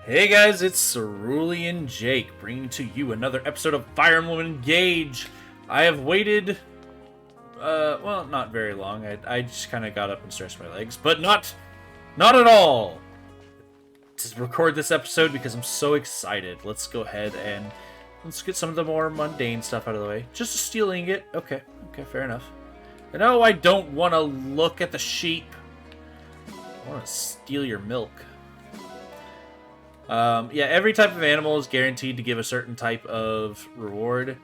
Hey guys, it's Cerulean Jake, bringing to you another episode of Fire Emblem Engage. I have waited, well, not very long. I just kind of got up and stretched my legs, but not at all to record this episode because I'm so excited. Let's go ahead and let's get some of the more mundane stuff out of the way. Just a steel ingot. Okay, fair enough. And no, I don't want to look at the sheep. I want to steal your milk. Yeah, every type of animal is guaranteed to give a certain type of reward.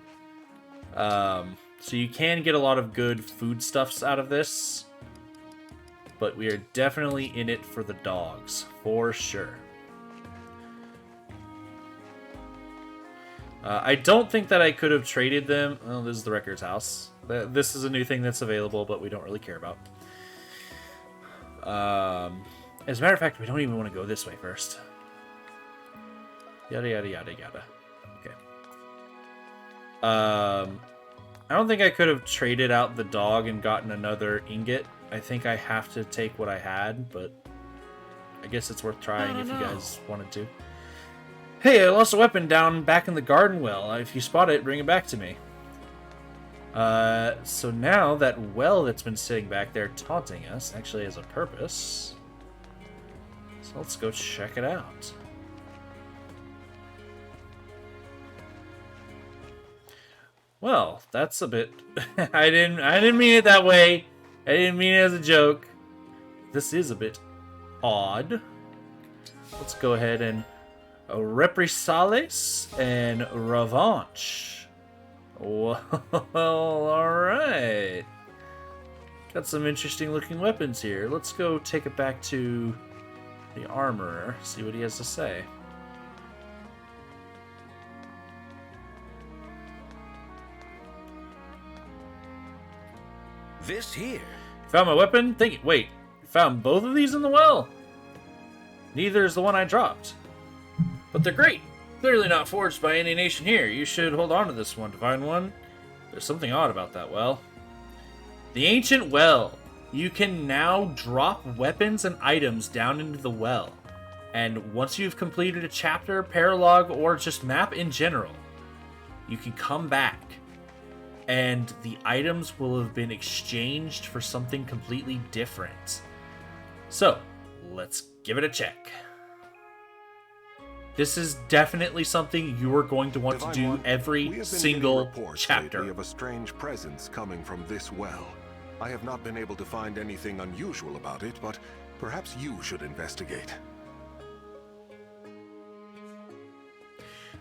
So you can get a lot of good foodstuffs out of this. But we are definitely in it for the dogs, for sure. I don't think that I could have traded them. Oh, this is the Record's house. This is a new thing that's available, but we don't really care about. As a matter of fact, we don't even want to go this way first. Yada, yada, yada, yada. Okay. I don't think I could have traded out the dog and gotten another ingot. I think I have to take what I had, but I guess it's worth trying if you guys wanted to. Hey, I lost a weapon back in the garden well. If you spot it, bring it back to me. So now that well that's been sitting back there taunting us actually has a purpose. So let's go check it out. Well, that's a bit... I didn't mean it that way. I didn't mean it as a joke. This is a bit odd. Let's go ahead and Represales and Revanche. Well, alright. Got some interesting looking weapons here. Let's go take it back to the armorer, see what he has to say. This here. Found my weapon? Wait, you found both of these in the well? Neither is the one I dropped. But they're great. Clearly not forged by any nation here. You should hold on to this one to find one. There's something odd about that well. The ancient well. You can now drop weapons and items down into the well. And once you've completed a chapter, paralogue, or just map in general, you can come back. And the items will have been exchanged for something completely different. So, let's give it a check. This is definitely something you are going to want to do every single chapter. Of a strange presence coming from this well. I have not been able to find anything unusual about it, but perhaps you should investigate.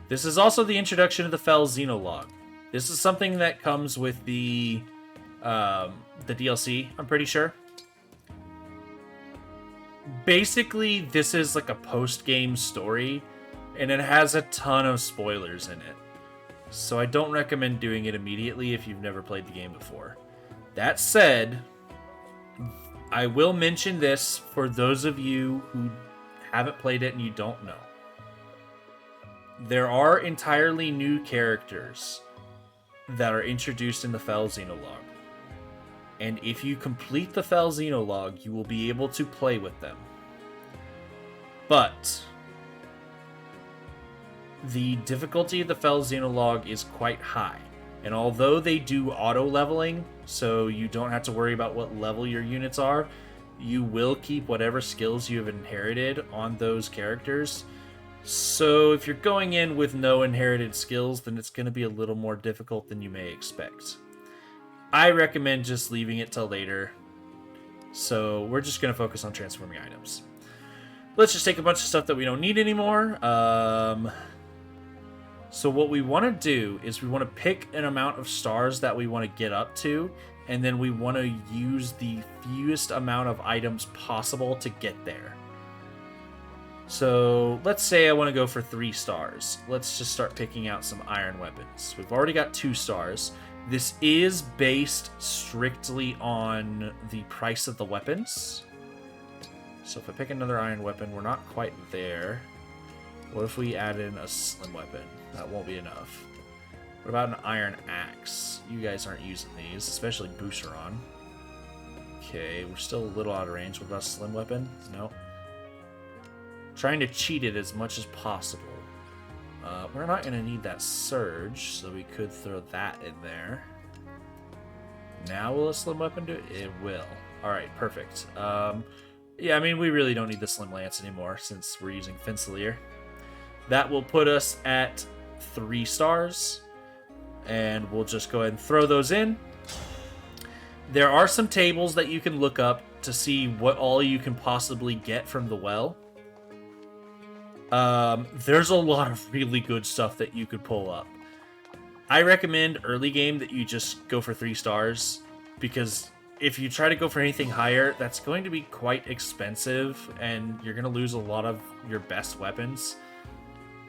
This is also the introduction of the Fell Xenologue. This is something that comes with the DLC, I'm pretty sure. Basically, this is like a post-game story, and it has a ton of spoilers in it. So I don't recommend doing it immediately if you've never played the game before. That said, I will mention this for those of you who haven't played it and you don't know. There are entirely new characters that are introduced in the Fell Xenologue. And if you complete the Fell Xenologue, you will be able to play with them. But the difficulty of the Fell Xenologue is quite high. And although they do auto-leveling, so you don't have to worry about what level your units are, you will keep whatever skills you have inherited on those characters. So if you're going in with no inherited skills, then it's going to be a little more difficult than you may expect. I recommend just leaving it till later. So we're just going to focus on transforming items. Let's just take a bunch of stuff that we don't need anymore. So what we want to do is we want to pick an amount of stars that we want to get up to, and then we want to use the fewest amount of items possible to get there. So let's say I want to go for 3 stars. Let's just start picking out some iron weapons. We've already got 2 stars. This is based strictly on the price of the weapons. So if I pick another iron weapon, we're not quite there. What if we add in a slim weapon? That won't be enough. What about an iron axe? You guys aren't using these, especially Boucheron. Okay, we're still a little out of range. What about a slim weapon? No. Trying to cheat it as much as possible. We're not going to need that surge, so we could throw that in there. Now will a slim weapon do it? It will. Alright, perfect. Yeah, I mean, we really don't need the slim lance anymore since we're using Fencelir. That will put us at 3 stars. And we'll just go ahead and throw those in. There are some tables that you can look up to see what all you can possibly get from the well. There's a lot of really good stuff that you could pull up. I recommend early game that you just go for 3 stars, because if you try to go for anything higher, that's going to be quite expensive, and you're going to lose a lot of your best weapons.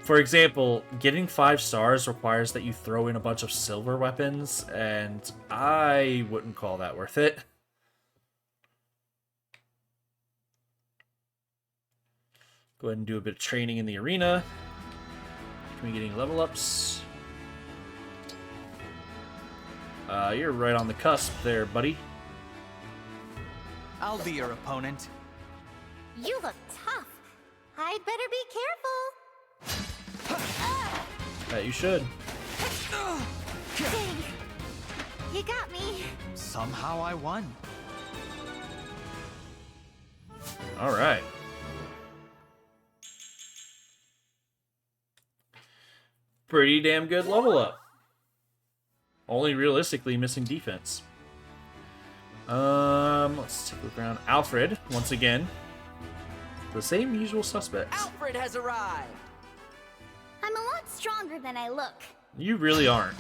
For example, getting 5 stars requires that you throw in a bunch of silver weapons, and I wouldn't call that worth it. Go ahead and do a bit of training in the arena. Can we get any level ups? You're right on the cusp there, buddy. I'll be your opponent. You look tough. I'd better be careful. You should. Dang. You got me. Somehow I won. All right. Pretty damn good level up. Only realistically missing defense. Let's take a look around. Alfred, once again. The same usual suspects. Alfred has arrived. I'm a lot stronger than I look. You really aren't.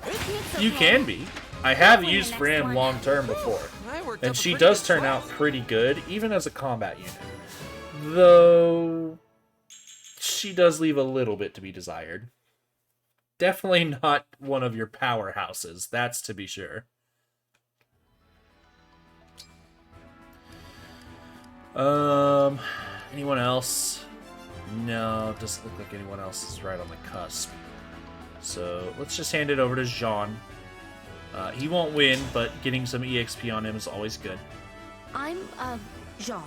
It's You okay. can be. I have used Fran long term before. I worked And up a she pretty does good turn trial. out pretty good, even as a combat unit. Though she does leave a little bit to be desired. Definitely not one of your powerhouses, that's to be sure. Anyone else? No, doesn't look like anyone else is right on the cusp. So let's just hand it over to Jean. He won't win, but getting some EXP on him is always good. I'm, Jean.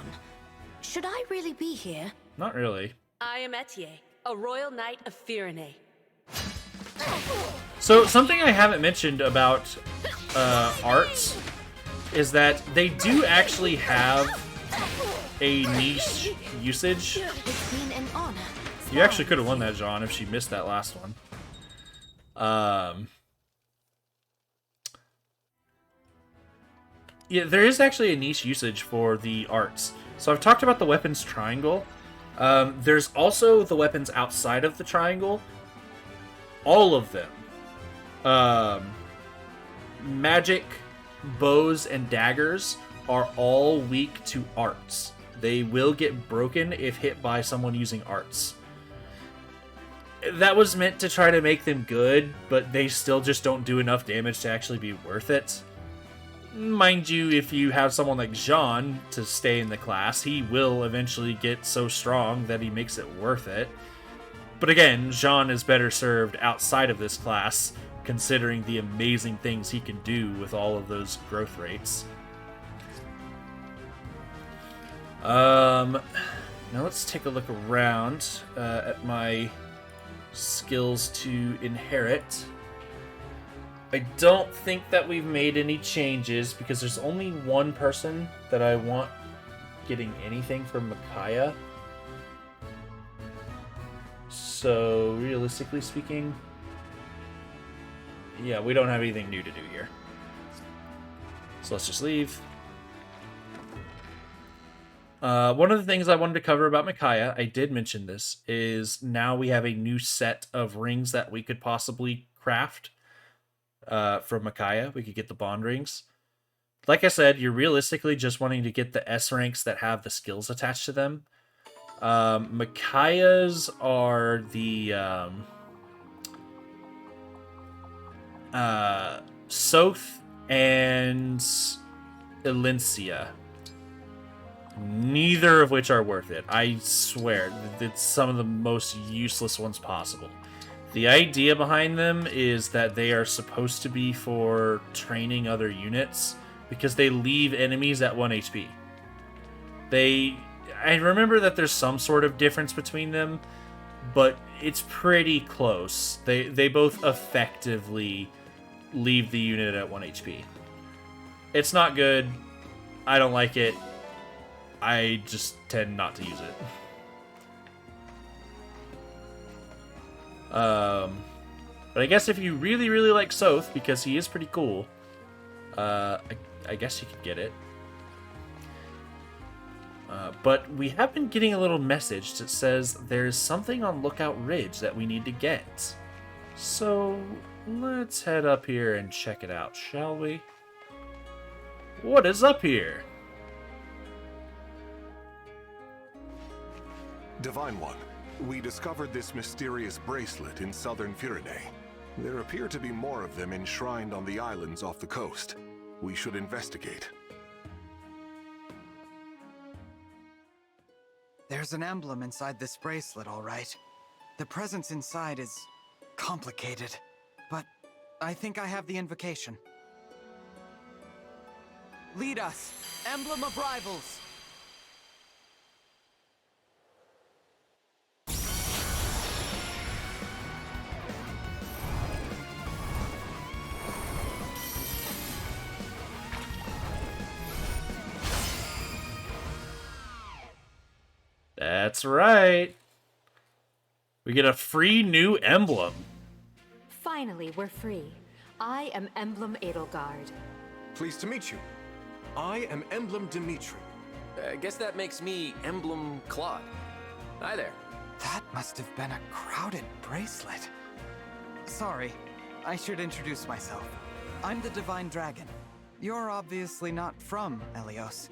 Should I really be here? Not really. I am Etienne, a royal knight of Firenze. So something I haven't mentioned about arts is that they do actually have a niche usage. It's been an honor. You actually could have won that, Jean, if she missed that last one. Yeah, there is actually a niche usage for the arts. So I've talked about the weapons triangle. There's also the weapons outside of the triangle. All of them. Magic, bows, and daggers are all weak to arts. They will get broken if hit by someone using arts. That was meant to try to make them good, but they still just don't do enough damage to actually be worth it. Mind you, if you have someone like Jean to stay in the class, he will eventually get so strong that he makes it worth it. But again, Jean is better served outside of this class, considering the amazing things he can do with all of those growth rates. Now let's take a look around at my skills to inherit. I don't think that we've made any changes because there's only one person that I want getting anything from Micaiah. So, realistically speaking, yeah, we don't have anything new to do here. So let's just leave. One of the things I wanted to cover about Micaiah, I did mention this, is now we have a new set of rings that we could possibly craft from Micaiah. We could get the bond rings. Like I said, you're realistically just wanting to get the S ranks that have the skills attached to them. Micaiah's are the Soth and Elencia. Neither of which are worth it. I swear, it's some of the most useless ones possible. The idea behind them is that they are supposed to be for training other units because they leave enemies at 1 HP. I remember that there's some sort of difference between them, but it's pretty close. They both effectively leave the unit at 1 HP. It's not good. I don't like it. I just tend not to use it. But I guess if you really, really like Soth, because he is pretty cool, I guess you could get it. But we have been getting a little message that says there's something on Lookout Ridge that we need to get. So let's head up here and check it out, shall we? What is up here? Divine One, we discovered this mysterious bracelet in southern Firene. There appear to be more of them enshrined on the islands off the coast. We should investigate. There's an emblem inside this bracelet, all right. The presence inside is complicated, but I think I have the invocation. Lead us, Emblem of Rivals! That's right. We get a free new emblem. Finally, we're free. I am Emblem Edelgard. Pleased to meet you. I am Emblem Dimitri. I guess that makes me Emblem Claude. Hi there. That must have been a crowded bracelet. Sorry, I should introduce myself. I'm the Divine Dragon. You're obviously not from Helios.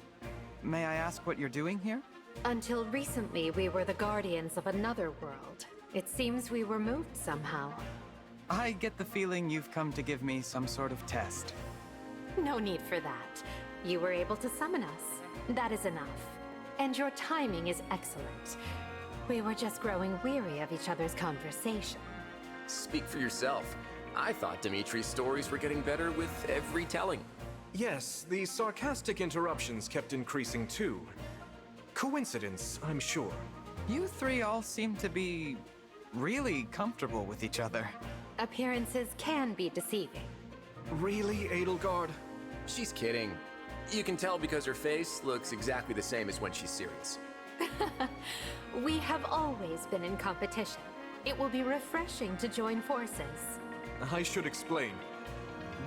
May I ask what you're doing here? Until recently, we were the guardians of another world. It seems we were moved somehow. I get the feeling you've come to give me some sort of test. No need for that. You were able to summon us. That is enough. And your timing is excellent. We were just growing weary of each other's conversation. Speak for yourself. I thought Dimitri's stories were getting better with every telling. Yes, the sarcastic interruptions kept increasing too. Coincidence, I'm sure. You three all seem to be really comfortable with each other. Appearances can be deceiving. Really, Edelgard? She's kidding. You can tell because her face looks exactly the same as when she's serious. We have always been in competition. It will be refreshing to join forces. I should explain.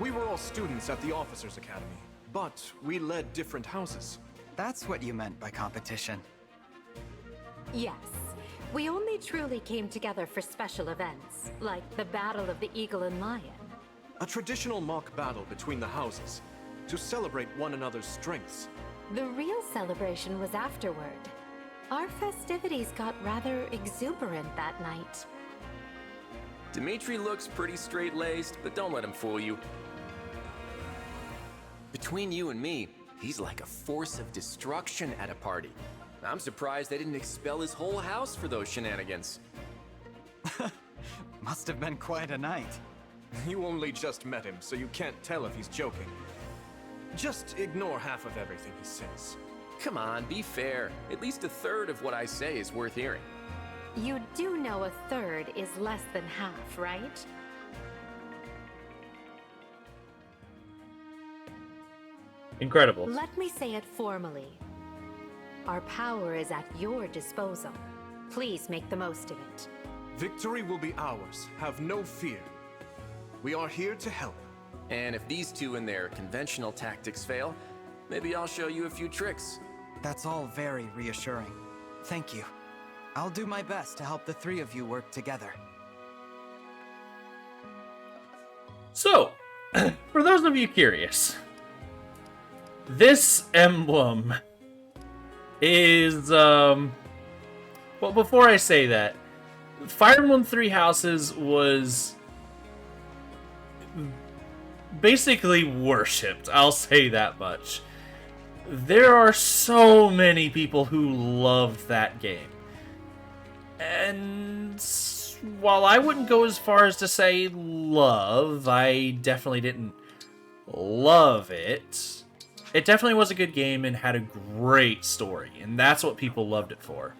We were all students at the Officers' Academy, but we led different houses. That's what you meant by competition. Yes. We only truly came together for special events, like the Battle of the Eagle and Lion. A traditional mock battle between the houses, to celebrate one another's strengths. The real celebration was afterward. Our festivities got rather exuberant that night. Dimitri looks pretty straight-laced, but don't let him fool you. Between you and me, he's like a force of destruction at a party. I'm surprised they didn't expel his whole house for those shenanigans. Must have been quite a night. You only just met him, so you can't tell if he's joking. Just ignore half of everything he says. Come on, be fair. At least a third of what I say is worth hearing. You do know a third is less than half, right? Incredible. Let me say it formally. Our power is at your disposal. Please make the most of it. Victory will be ours. Have no fear. We are here to help. And if these two and their conventional tactics fail, maybe I'll show you a few tricks. That's all very reassuring. Thank you. I'll do my best to help the three of you work together. So, for those of you curious, this emblem is, well, before I say that, Fire Emblem Three Houses was basically worshipped. I'll say that much. There are so many people who loved that game. And while I wouldn't go as far as to say love, I definitely didn't love it. it definitely was a good game and had a great story, and that's what people loved it for.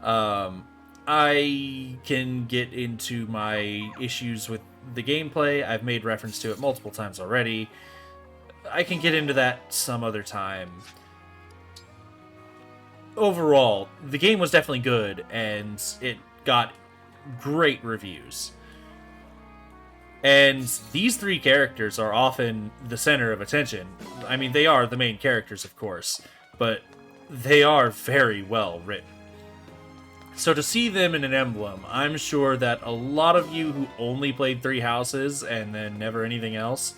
I can get into my issues with the gameplay. I've made reference to it multiple times already. I can get into that some other time. Overall, the game was definitely good, and it got great reviews. And these three characters are often the center of attention. I mean, they are the main characters, of course, but they are very well written. So to see them in an Emblem, I'm sure that a lot of you who only played Three Houses and then never anything else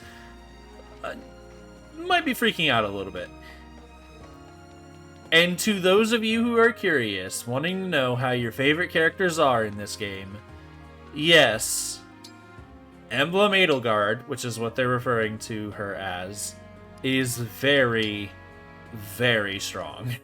might be freaking out a little bit. And to those of you who are curious, wanting to know how your favorite characters are in this game, yes, Emblem Edelgard, which is what they're referring to her as, is very, very strong.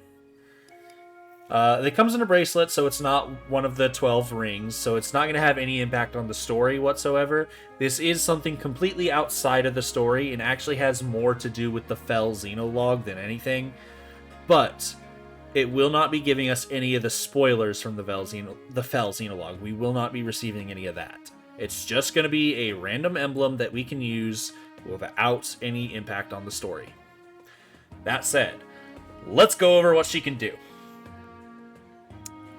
It comes in a bracelet, so it's not one of the 12 rings, so it's not going to have any impact on the story whatsoever. This is something completely outside of the story and actually has more to do with the Fell Xenologue than anything. But it will not be giving us any of the spoilers from the Fell Xenologue. We will not be receiving any of that. It's just going to be a random emblem that we can use without any impact on the story. That said, let's go over what she can do.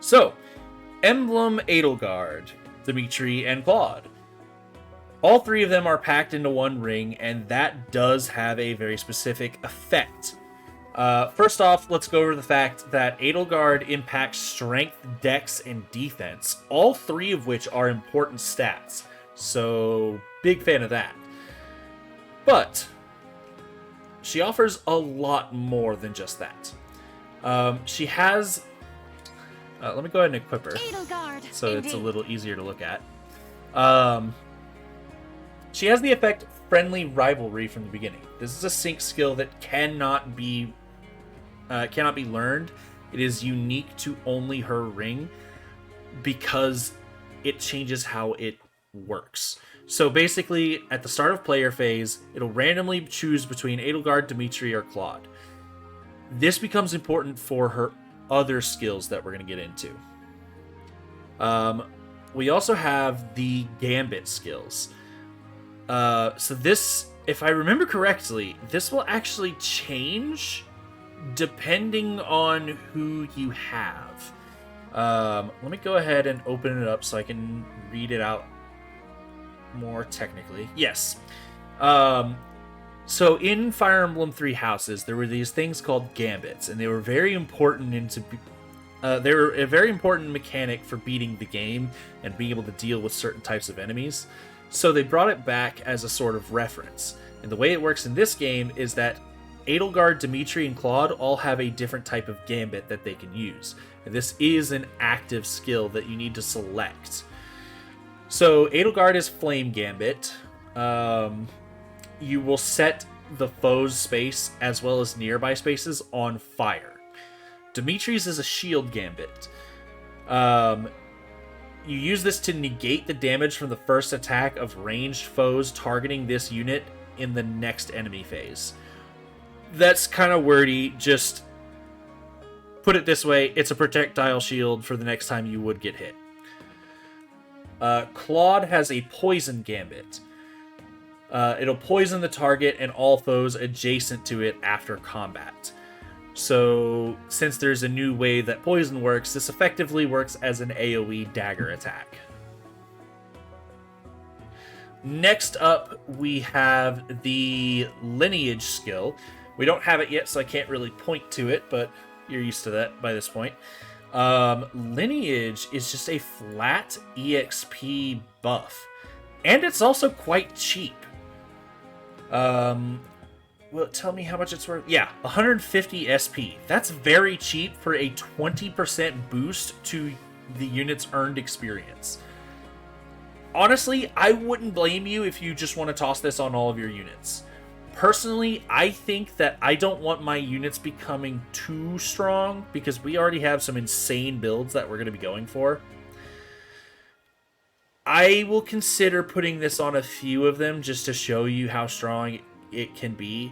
So, Emblem Edelgard, Dimitri, and Claude. All three of them are packed into one ring, and that does have a very specific effect. First off, let's go over the fact that Edelgard impacts strength, dex, and defense, all three of which are important stats. So, big fan of that. But, she offers a lot more than just that. She has... let me go ahead and equip her, so it's a little easier to look at. She has the effect Friendly Rivalry from the beginning. This is a sync skill that cannot be learned. It is unique to only her ring because it changes how it works. So basically, at the start of player phase, it'll randomly choose between Edelgard, Dimitri, or Claude. This becomes important for her other skills that we're going to get into. We also have the Gambit skills. So this, if I remember correctly, this will actually change depending on who you have. Let me go ahead and open it up so I can read it out more technically. Yes. So in Fire Emblem Three Houses, there were these things called gambits, and they were very important they were a very important mechanic for beating the game and being able to deal with certain types of enemies. So they brought it back as a sort of reference. And the way it works in this game is that Edelgard, Dimitri, and Claude all have a different type of gambit that they can use. And this is an active skill that you need to select. So Edelgard is Flame Gambit. You will set the foe's space as well as nearby spaces on fire. Dimitri's is a Shield Gambit. You use this to negate the damage from the first attack of ranged foes targeting this unit in the next enemy phase. That's kind of wordy. Just put it this way, it's a projectile shield for the next time you would get hit. Claude has a Poison Gambit. It'll poison the target and all foes adjacent to it after combat. So, since there's a new way that poison works, this effectively works as an AoE dagger attack. Next up, we have the Lineage skill. We don't have it yet, so I can't really point to it, but you're used to that by this point. Lineage is just a flat EXP buff, and it's also quite cheap. Well, tell me how much it's worth. Yeah, 150 SP. That's very cheap for a 20% boost to the unit's earned experience. Honestly, I wouldn't blame you if you just want to toss this on all of your units. Personally, I think that I don't want my units becoming too strong because we already have some insane builds that we're going to be going for. I will consider putting this on a few of them just to show you how strong it can be.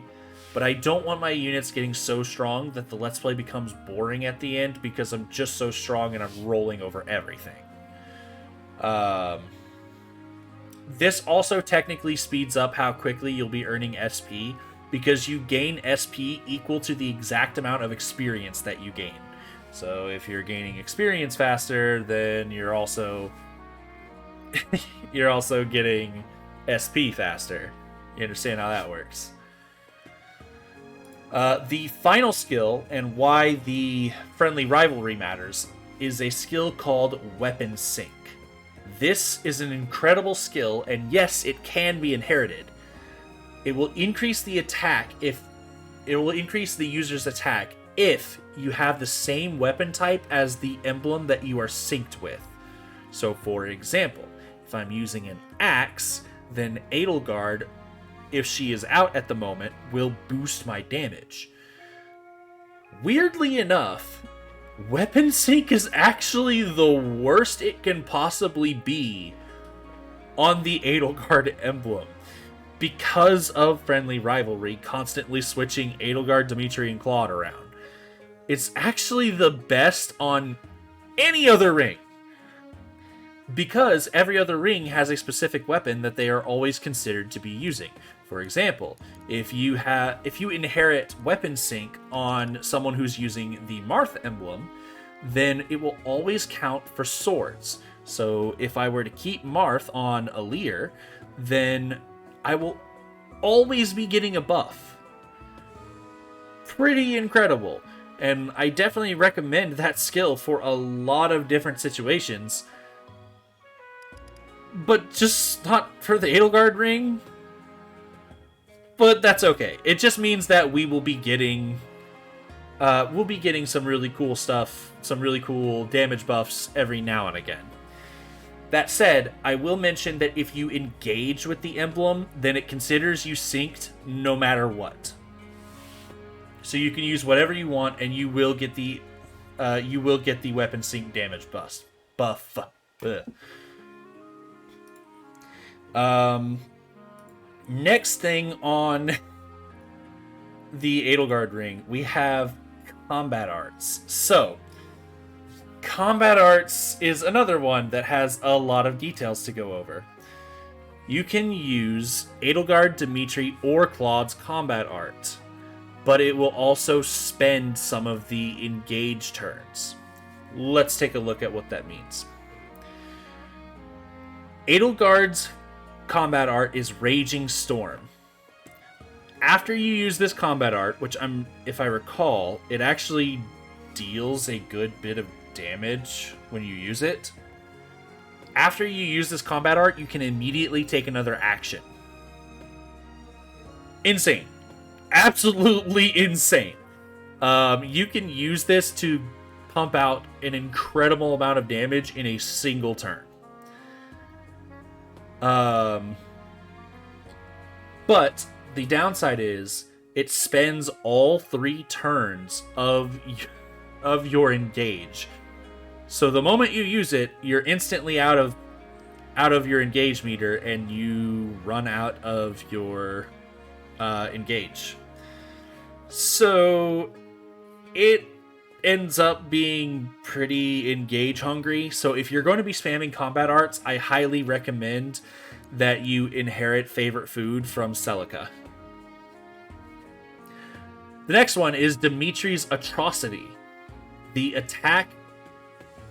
but I don't want my units getting so strong that the Let's Play becomes boring at the end because I'm just so strong and I'm rolling over everything. This also technically speeds up how quickly you'll be earning SP, because you gain SP equal to the exact amount of experience that you gain. So if you're gaining experience faster, then you're also getting SP faster. You understand how that works? The final skill, and why the friendly rivalry matters, is a skill called Weapon Sync. This is an incredible skill, and yes, it can be inherited. It will increase the user's attack if you have the same weapon type as the emblem that you are synced with. So for example, if I'm using an axe, then Edelgard, if she is out at the moment, will boost my damage. Weirdly enough, Weapon Sync is actually the worst it can possibly be on the Edelgard emblem, because of friendly rivalry constantly switching Edelgard, Dimitri, and Claude around. It's actually the best on any other ring, because every other ring has a specific weapon that they are always considered to be using. For example, if you inherit Weapon Sync on someone who's using the Marth emblem, then it will always count for swords. So if I were to keep Marth on a Lear, then I will always be getting a buff. Pretty incredible. And I definitely recommend that skill for a lot of different situations. But just not for the Edelgard ring. But that's okay. It just means that we will be getting some really cool stuff, some really cool damage buffs every now and again. That said, I will mention that if you engage with the emblem, then it considers you synced no matter what. So you can use whatever you want, and you will get the weapon sync damage buff. Next thing on the Edelgard ring, we have combat arts. So, combat arts is another one that has a lot of details to go over. You can use Edelgard, Dimitri, or Claude's combat art, but it will also spend some of the engage turns. Let's take a look at what that means. Edelgard's combat art is Raging Storm. After you use this combat art, which if I recall, it actually deals a good bit of damage when you use it. After you use this combat art, you can immediately take another action. Insane. Absolutely insane. You can use this to pump out an incredible amount of damage in a single turn. But the downside is it spends all 3 turns of your engage. So the moment you use it, you're instantly out of your engage meter, and you run out of your engage. So it ends up being pretty engage hungry. So if you're going to be spamming combat arts, I highly recommend that you inherit favorite food from Celica. The next one is Dimitri's Atrocity. The attack,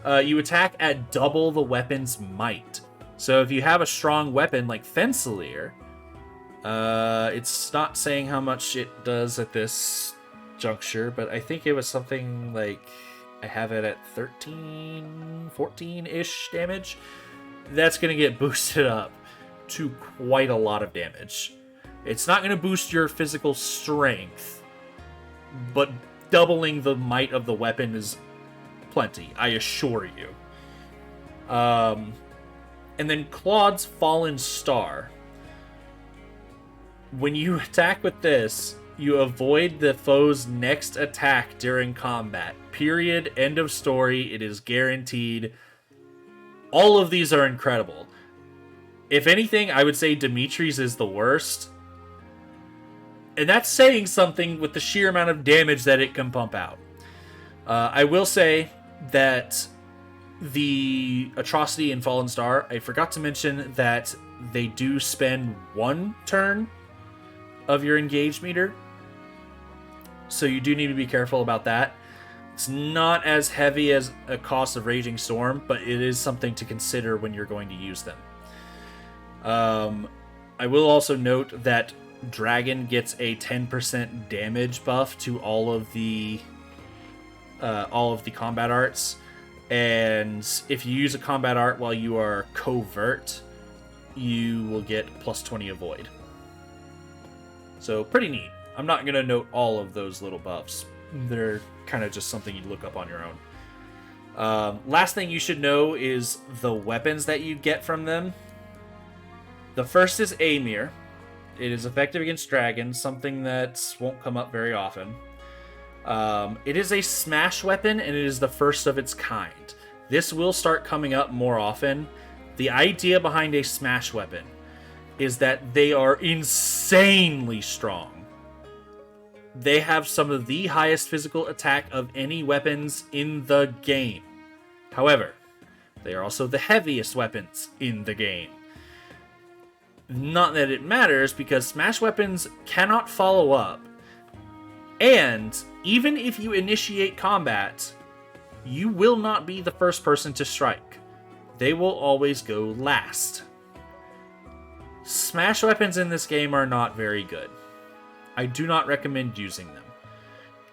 you attack at double the weapon's might. So if you have a strong weapon like Fensalir, it's not saying how much it does at this juncture, but I think it was something like, I have it at 13, 14-ish damage. That's going to get boosted up to quite a lot of damage. It's not going to boost your physical strength, but doubling the might of the weapon is plenty, I assure you. And then Claude's Fallen Star. When you attack with this, you avoid the foe's next attack during combat. Period. End of story. It is guaranteed. All of these are incredible. If anything, I would say Dimitri's is the worst. And that's saying something with the sheer amount of damage that it can pump out. I will say that the Atrocity in Fallen Star, I forgot to mention that they do spend 1 turn of your engage meter. So you do need to be careful about that. It's not as heavy as a cost of Raging Storm, but it is something to consider when you're going to use them. I will also note that Dragon gets a 10% damage buff to all of the combat arts, and if you use a combat art while you are covert, you will get plus 20 avoid. So pretty neat. I'm not going to note all of those little buffs. They're kind of just something you look up on your own. Last thing you should know is the weapons that you get from them. The first is Amir. It is effective against dragons, something that won't come up very often. It is a smash weapon, and it is the first of its kind. This will start coming up more often. The idea behind a smash weapon is that they are insanely strong. They have some of the highest physical attack of any weapons in the game. However, they are also the heaviest weapons in the game. Not that it matters, because smash weapons cannot follow up. And even if you initiate combat, you will not be the first person to strike. They will always go last. Smash weapons in this game are not very good. I do not recommend using them.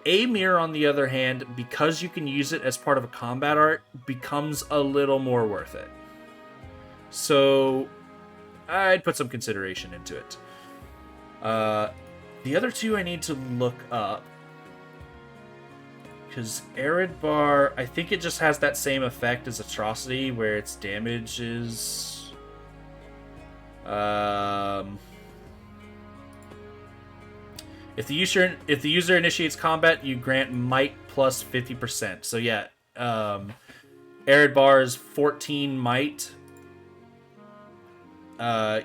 Amir, on the other hand, because you can use it as part of a combat art, becomes a little more worth it. So I'd put some consideration into it. The other two I need to look up, because Edelgard, I think it just has that same effect as Atrocity, where its damage is... If the user initiates combat, you grant might plus 50%. So yeah, Edelgard's 14 might.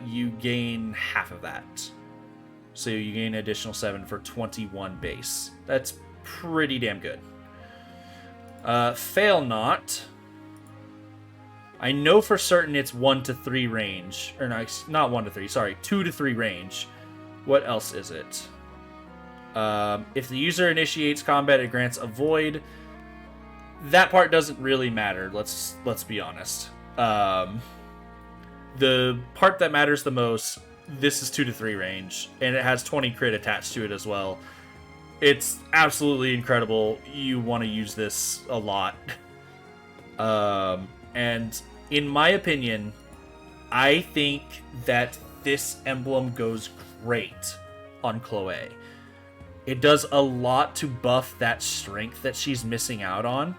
You gain half of that. So you gain an additional 7 for 21 base. That's pretty damn good. Fail Not. I know for certain it's 1 to 3 range. Or no, not 1 to 3, sorry. 2 to 3 range. What else is it? If the user initiates combat, it grants a void. That part doesn't really matter, let's be honest. The part that matters the most, this is 2 to 3 range, and it has 20 crit attached to it as well. It's absolutely incredible. You want to use this a lot. And in my opinion, I think that this emblem goes great on Chloe. It does a lot to buff that strength that she's missing out on.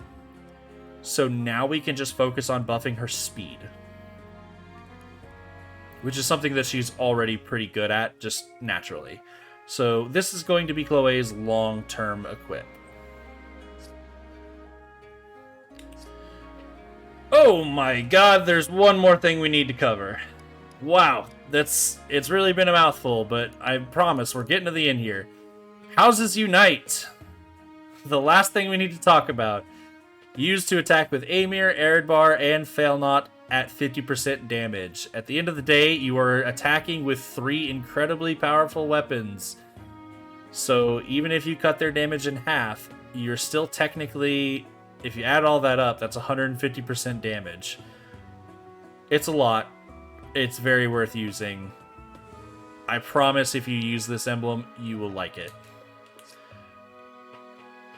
So now we can just focus on buffing her speed, which is something that she's already pretty good at, just naturally. So this is going to be Chloe's long-term equip. Oh my god, there's one more thing we need to cover. Wow, it's really been a mouthful, but I promise we're getting to the end here. Houses Unite. The last thing we need to talk about. Used to attack with Amir, Edelgard, and Fail Not at 50% damage. At the end of the day, you are attacking with 3 incredibly powerful weapons. So even if you cut their damage in half, you're still technically, if you add all that up, that's 150% damage. It's a lot. It's very worth using. I promise if you use this emblem, you will like it.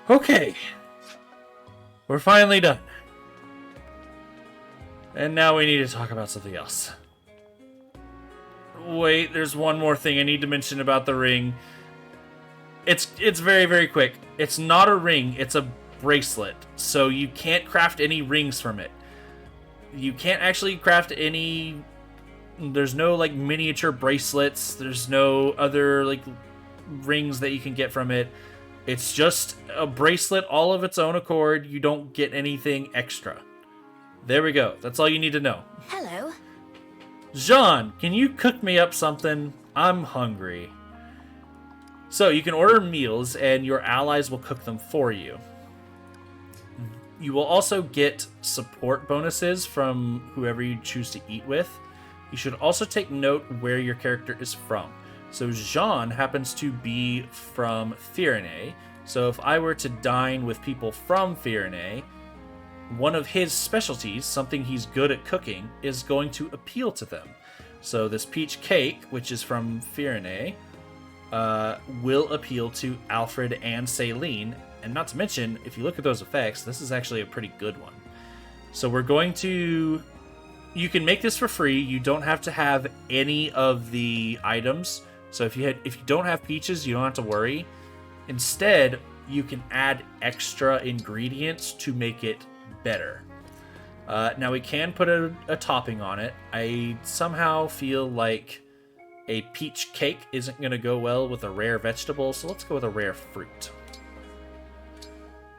Okay. We're finally done. And now we need to talk about something else. Wait, there's one more thing I need to mention about the ring. It's very, very quick. It's not a ring, it's a bracelet. So you can't craft any rings from it. You can't actually craft any... There's no, like, miniature bracelets. There's no other, like, rings that you can get from it. It's just a bracelet all of its own accord. You don't get anything extra. There we go. That's all you need to know. Hello. Jean, can you cook me up something? I'm hungry. So you can order meals, and your allies will cook them for you. You will also get support bonuses from whoever you choose to eat with. You should also take note where your character is from. So Jean happens to be from Firenze. So if I were to dine with people from Firenze, one of his specialties, something he's good at cooking, is going to appeal to them. So this peach cake, which is from Firenze, will appeal to Alfred and Celine. And not to mention, if you look at those effects, this is actually a pretty good one. So we're going to... You can make this for free. You don't have to have any of the items. So if you don't have peaches, you don't have to worry. Instead, you can add extra ingredients to make it better. Now we can put a topping on it. I somehow feel like a peach cake isn't going to go well with a rare vegetable, so let's go with a rare fruit.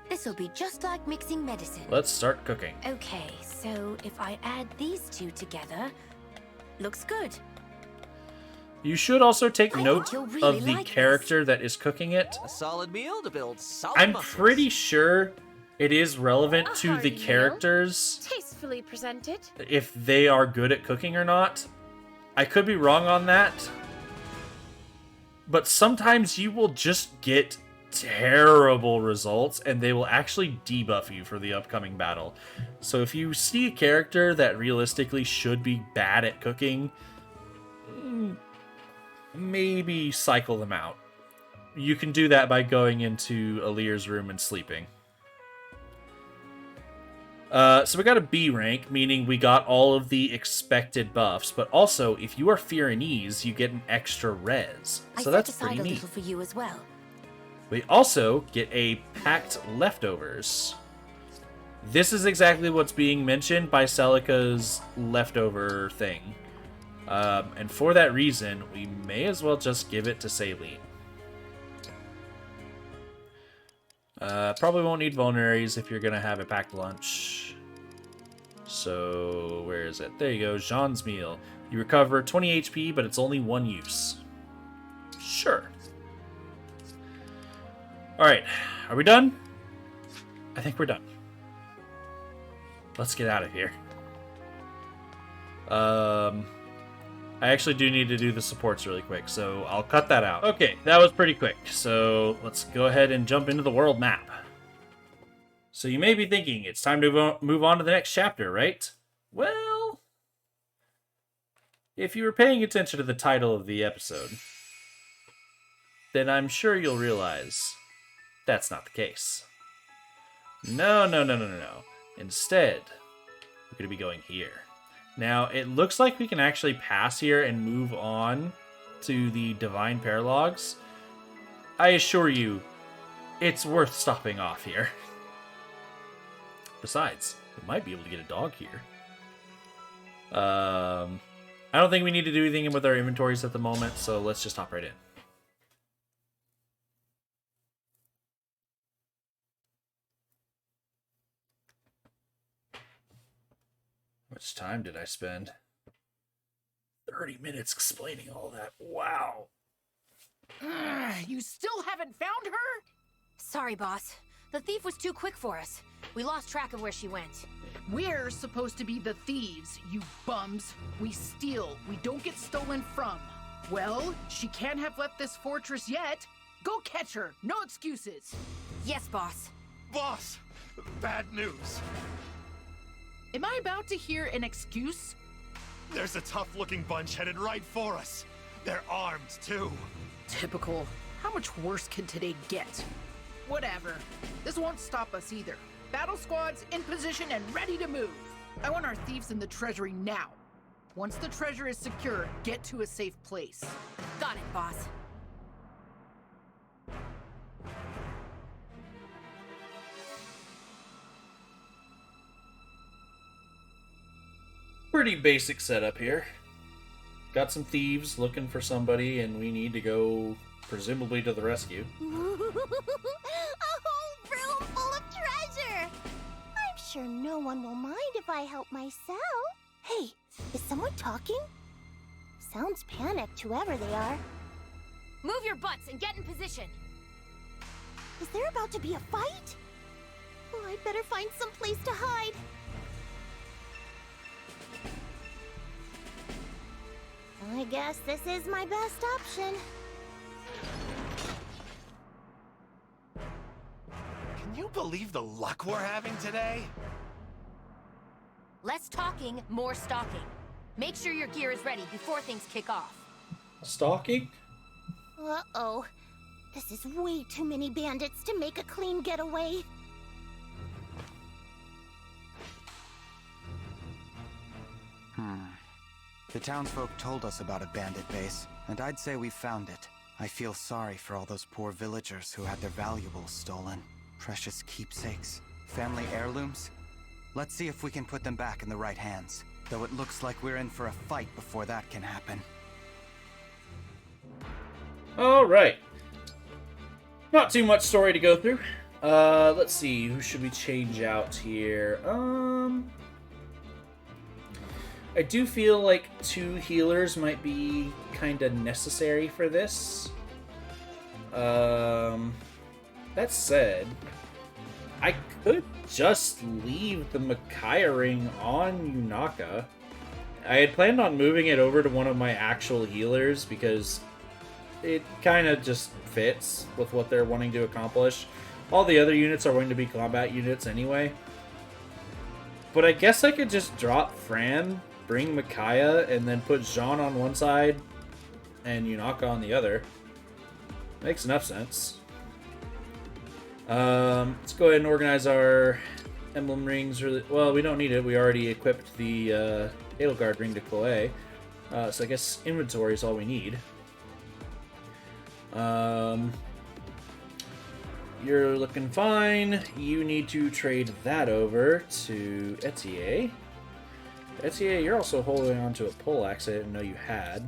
This'll be just like mixing medicine. Let's start cooking. Okay, so if I add these two together, looks good. You should also take note you'll really of the like character that is cooking it. A solid meal to build solid I'm muscles. pretty sure it is relevant A to the hearty meal. characters Tastefully presented. if they are good at cooking or not. I could be wrong on that. But sometimes you will just get terrible results and they will actually debuff you for the upcoming battle. So if you see a character that realistically should be bad at cooking, maybe cycle them out. You can do that by going into Alir's room and sleeping. So we got a B rank, meaning we got all of the expected buffs, but also, if you are Firenese, you get an extra res. So that's pretty a neat. little for you as well. We also get a packed leftovers. This is exactly what's being mentioned by Celica's leftover thing. And for that reason, we may as well just give it to Celine. Probably won't need vulneraries if you're going to have a packed lunch. So, where is it? There you go, Jean's meal. You recover 20 HP, but it's only one use. Sure. Alright, are we done? I think we're done. Let's get out of here. I actually do need to do the supports really quick, so I'll cut that out. Okay, that was pretty quick, so let's go ahead and jump into the world map. So you may be thinking, it's time to move on to the next chapter, right? Well, if you were paying attention to the title of the episode, then I'm sure you'll realize that's not the case. No. Instead, we're going to be going here. Now, it looks like we can actually pass here and move on to the Divine Paralogues. I assure you, it's worth stopping off here. Besides, we might be able to get a dog here. I don't think we need to do anything with our inventories at the moment, so let's just hop right in. How much time did I spend? 30 minutes explaining all that. Wow. You still haven't found her? Sorry, boss. The thief was too quick for us. We lost track of where she went. We're supposed to be the thieves, you bums. We steal, we don't get stolen from. Well, she can't have left this fortress yet. Go catch her, no excuses. Yes, boss. Boss, bad news. Am I about to hear an excuse? There's a tough-looking bunch headed right for us. They're armed, too. Typical. How much worse can today get? Whatever. This won't stop us either. Battle squads in position and ready to move. I want our thieves in the treasury now. Once the treasure is secure, get to a safe place. Got it, boss. Pretty basic setup here. Got some thieves looking for somebody, and we need to go, presumably, to the rescue. A whole room full of treasure! I'm sure no one will mind if I help myself. Hey, is someone talking? Sounds panicked, whoever they are. Move your butts and get in position. Is there about to be a fight? Well, I'd better find some place to hide. I guess this is my best option. Can you believe the luck we're having today? Less talking, more stalking. Make sure your gear is ready before things kick off. Stalking? Uh-oh. This is way too many bandits to make a clean getaway. The townsfolk told us about a bandit base, and I'd say we found it. I feel sorry for all those poor villagers who had their valuables stolen. Precious keepsakes, family heirlooms. Let's see if we can put them back in the right hands. Though it looks like we're in for a fight before that can happen. Alright. Not too much story to go through. Let's see, who should we change out here? I do feel like 2 healers might be kind of necessary for this. That said, I could just leave the Micaiah ring on Yunaka. I had planned on moving it over to one of my actual healers because it kind of just fits with what they're wanting to accomplish. All the other units are going to be combat units anyway. But I guess I could just drop Fran, bring Micaiah, and then put Jean on one side and Yunaka on the other. Makes enough sense. Let's go ahead and organize our emblem rings. Well, we don't need it. We already equipped the Edelgard ring to Chloe. So I guess inventory is all we need. You're looking fine. You need to trade that over to Etier. Etier, you're also holding on to a poleaxe I didn't know you had.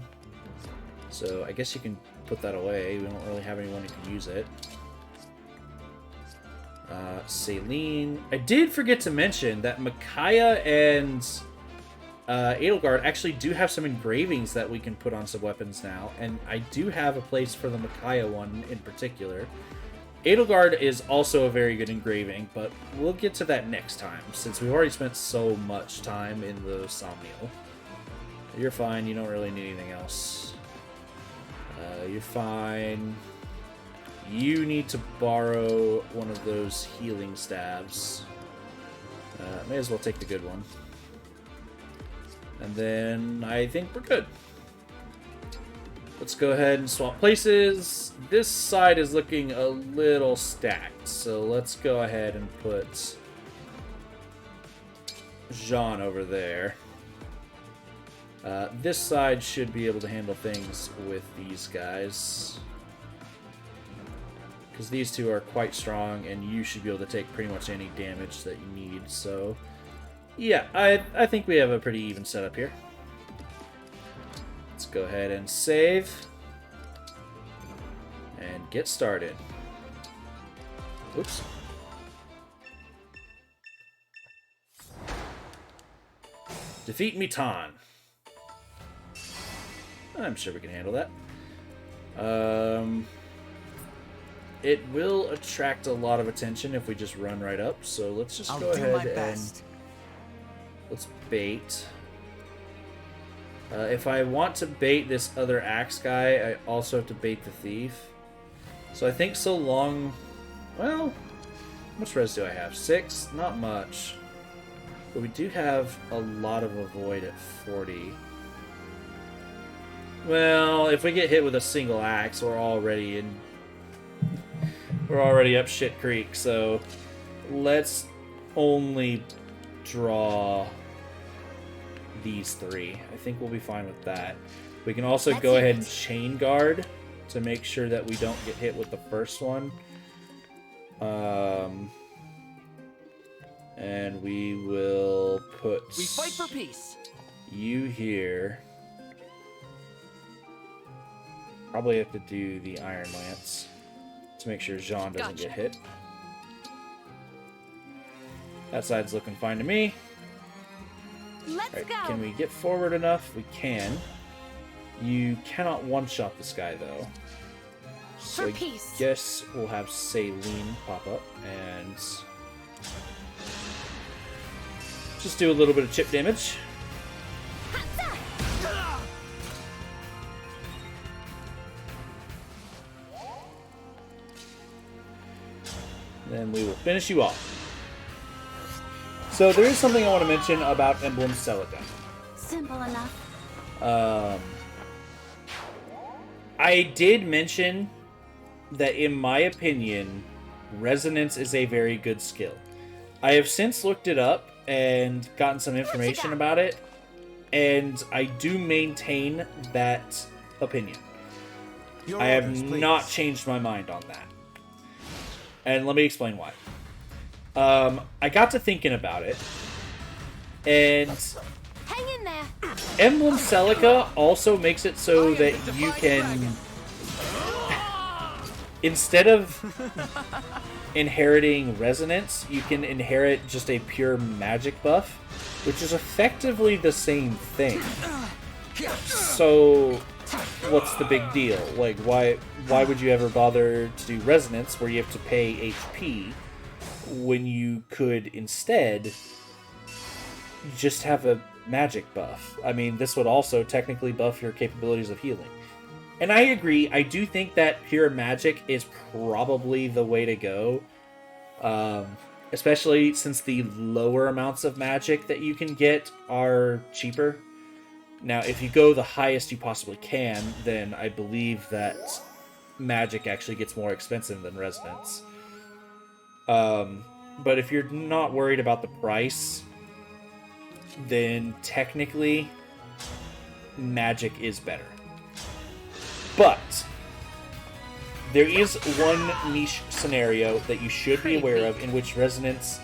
So I guess you can put that away. We don't really have anyone who can use it. Celine. I did forget to mention that Micaiah and Edelgard actually do have some engravings that we can put on some weapons now, and I do have a place for the Micaiah one in particular. Edelgard is also a very good engraving, but we'll get to that next time, since we've already spent so much time in the Somnial. You're fine, you don't really need anything else. You're fine. You need to borrow one of those healing staves. May as well take the good one. And then I think we're good. Let's go ahead and swap places. This side is looking a little stacked, so let's go ahead and put Jean over there. This side should be able to handle things with these guys, because these two are quite strong, and you should be able to take pretty much any damage that you need. So, yeah, I think we have a pretty even setup here. Let's go ahead and save and get started. Oops. Defeat Mitan. I'm sure we can handle that. It will attract a lot of attention if we just run right up, so let's just go ahead and let's bait. If I want to bait this other axe guy, I also have to bait the thief. So I think so long... Well, how much res do I have? 6? Not much. But we do have a lot of avoid at 40. Well, if we get hit with a single axe, we're already up shit creek, so let's only draw these 3. I think we'll be fine with that. We can also go ahead and chain guard to make sure that we don't get hit with the first one. And we will put... We fight for peace. You here. Probably have to do the Iron Lance to make sure Jean doesn't get hit. That side's looking fine to me. Let's go. Can we get forward enough? We can. You cannot one-shot this guy, though. For peace. Guess we'll have Saline pop up and just do a little bit of chip damage. Then we will finish you off. So there is something I want to mention about Emblem Celica. Simple enough. I did mention that, in my opinion, Resonance is a very good skill. I have since looked it up and gotten some information about it, and I do maintain that opinion. I have not changed my mind on that. And let me explain why. I got to thinking about it, and Hang in there. Emblem Celica also makes it so that you can, instead of inheriting Resonance, you can inherit just a pure magic buff, which is effectively the same thing. So, what's the big deal? Like, why would you ever bother to do Resonance where you have to pay HP when you could instead just have a magic buff? I mean, this would also technically buff your capabilities of healing. And I agree, I do think that pure magic is probably the way to go. Especially since the lower amounts of magic that you can get are cheaper. Now, if you go the highest you possibly can, then I believe that magic actually gets more expensive than Resonance. But if you're not worried about the price, then technically magic is better. But there is one niche scenario that you should be aware of in which Resonance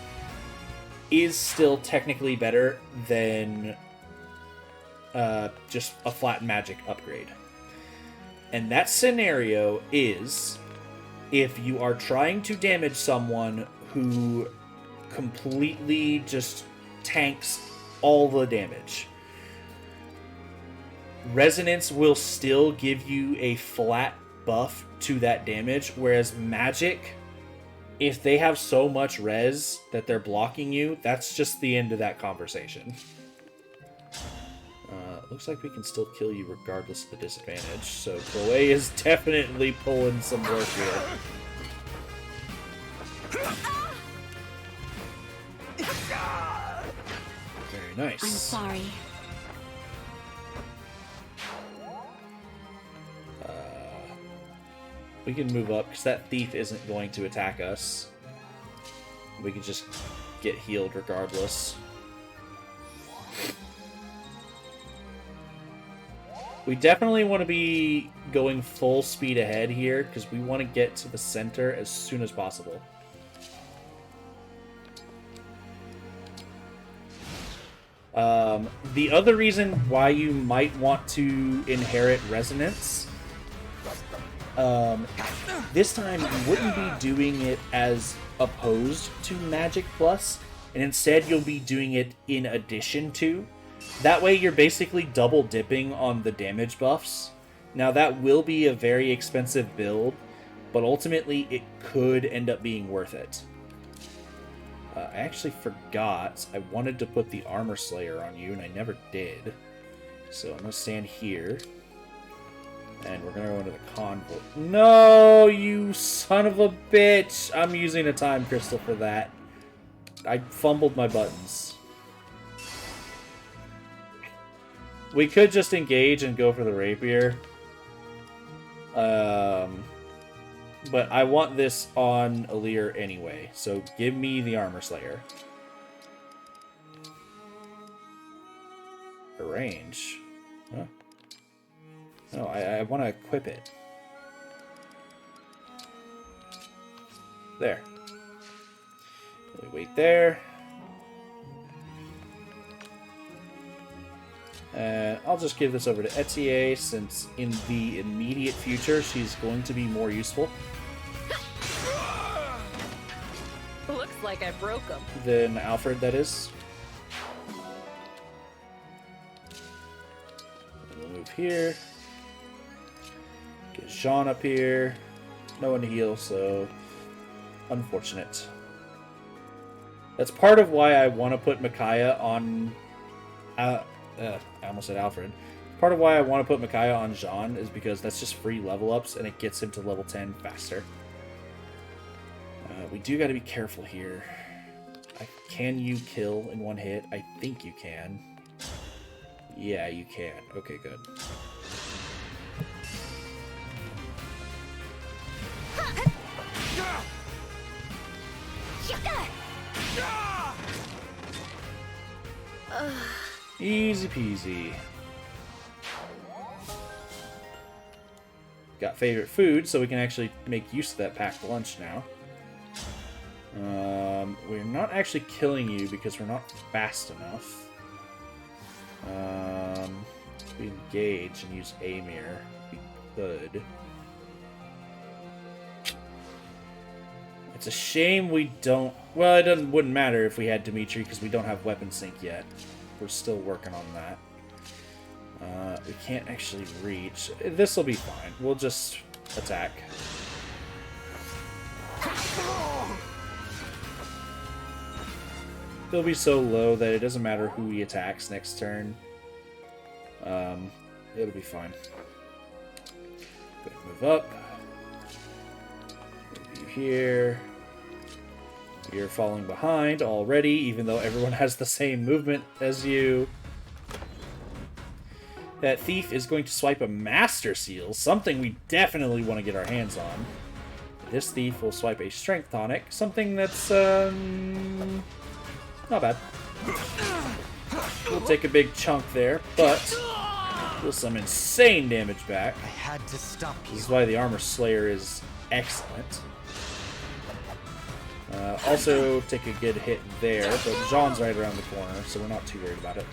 is still technically better than just a flat magic upgrade. And that scenario is if you are trying to damage someone who completely just tanks all the damage. Resonance will still give you a flat buff to that damage, whereas magic, if they have so much res that they're blocking you, that's just the end of that conversation. Looks like we can still kill you regardless of the disadvantage, so Chloe is definitely pulling some work here. Very nice. I'm sorry. We can move up, because that thief isn't going to attack us. We can just get healed regardless. We definitely want to be going full speed ahead here, because we want to get to the center as soon as possible. The other reason why you might want to inherit Resonance, this time you wouldn't be doing it as opposed to Magic Plus, and instead you'll be doing it in addition to. That way you're basically double dipping on the damage buffs. Now that will be a very expensive build, but ultimately it could end up being worth it. I actually forgot. I wanted to put the Armor Slayer on you, and I never did. So I'm going to stand here. And we're going to go into the convoy. No, you son of a bitch! I'm using a time crystal for that. I fumbled my buttons. We could just engage and go for the rapier. But I want this on Alir anyway, so give me the Armor Slayer. Arrange. Huh? No, I want to equip it. There. We wait there. I'll just give this over to Etier, since in the immediate future she's going to be more useful. Looks like I broke him. Than Alfred, that is. We'll move here. Get Jean up here. no one to heal, so unfortunate. That's part of why I want to put Micaiah on... I almost said Alfred. Part of why I want to put Micaiah on Jean is because that's just free level ups, and it gets him to level 10 faster. We do got to be careful here. Can you kill in one hit? I think you can. Yeah, you can. Okay, good. Easy peasy. Got favorite food, so we can actually make use of that packed lunch now. We're not actually killing you because we're not fast enough. If we engage and use Amir, we could. It's a shame we don't... Well, it wouldn't matter if we had Dimitri because we don't have weapon sync yet. We're still working on that. We can't actually reach. This will be fine. We'll just attack. He'll be so low that it doesn't matter who he attacks next turn. It'll be fine. Move up. Move you here. You're falling behind already, even though everyone has the same movement as you. That thief is going to swipe a Master Seal, something we definitely want to get our hands on. This thief will swipe a Strength Tonic, something that's, not bad. We'll take a big chunk there, but deal some insane damage back. I had to stop you. This is why the Armor Slayer is excellent. Also take a good hit there, but Jean's right around the corner, so we're not too worried about it.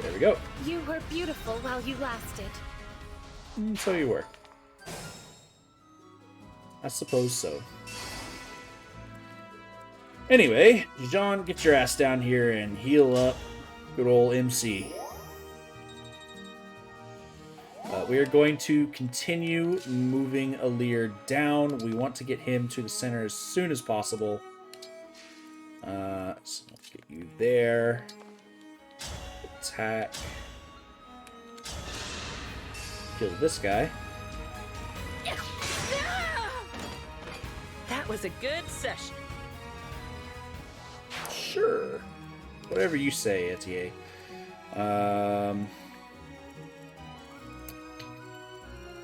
There we go. You were beautiful while you lasted. So you were. I suppose so. Anyway, Jean, get your ass down here and heal up good old MC. We are going to continue moving Alir down. We want to get him to the center as soon as possible. So let's get you there. Attack. Kill this guy. That was a good session. Sure. Whatever you say, Etier.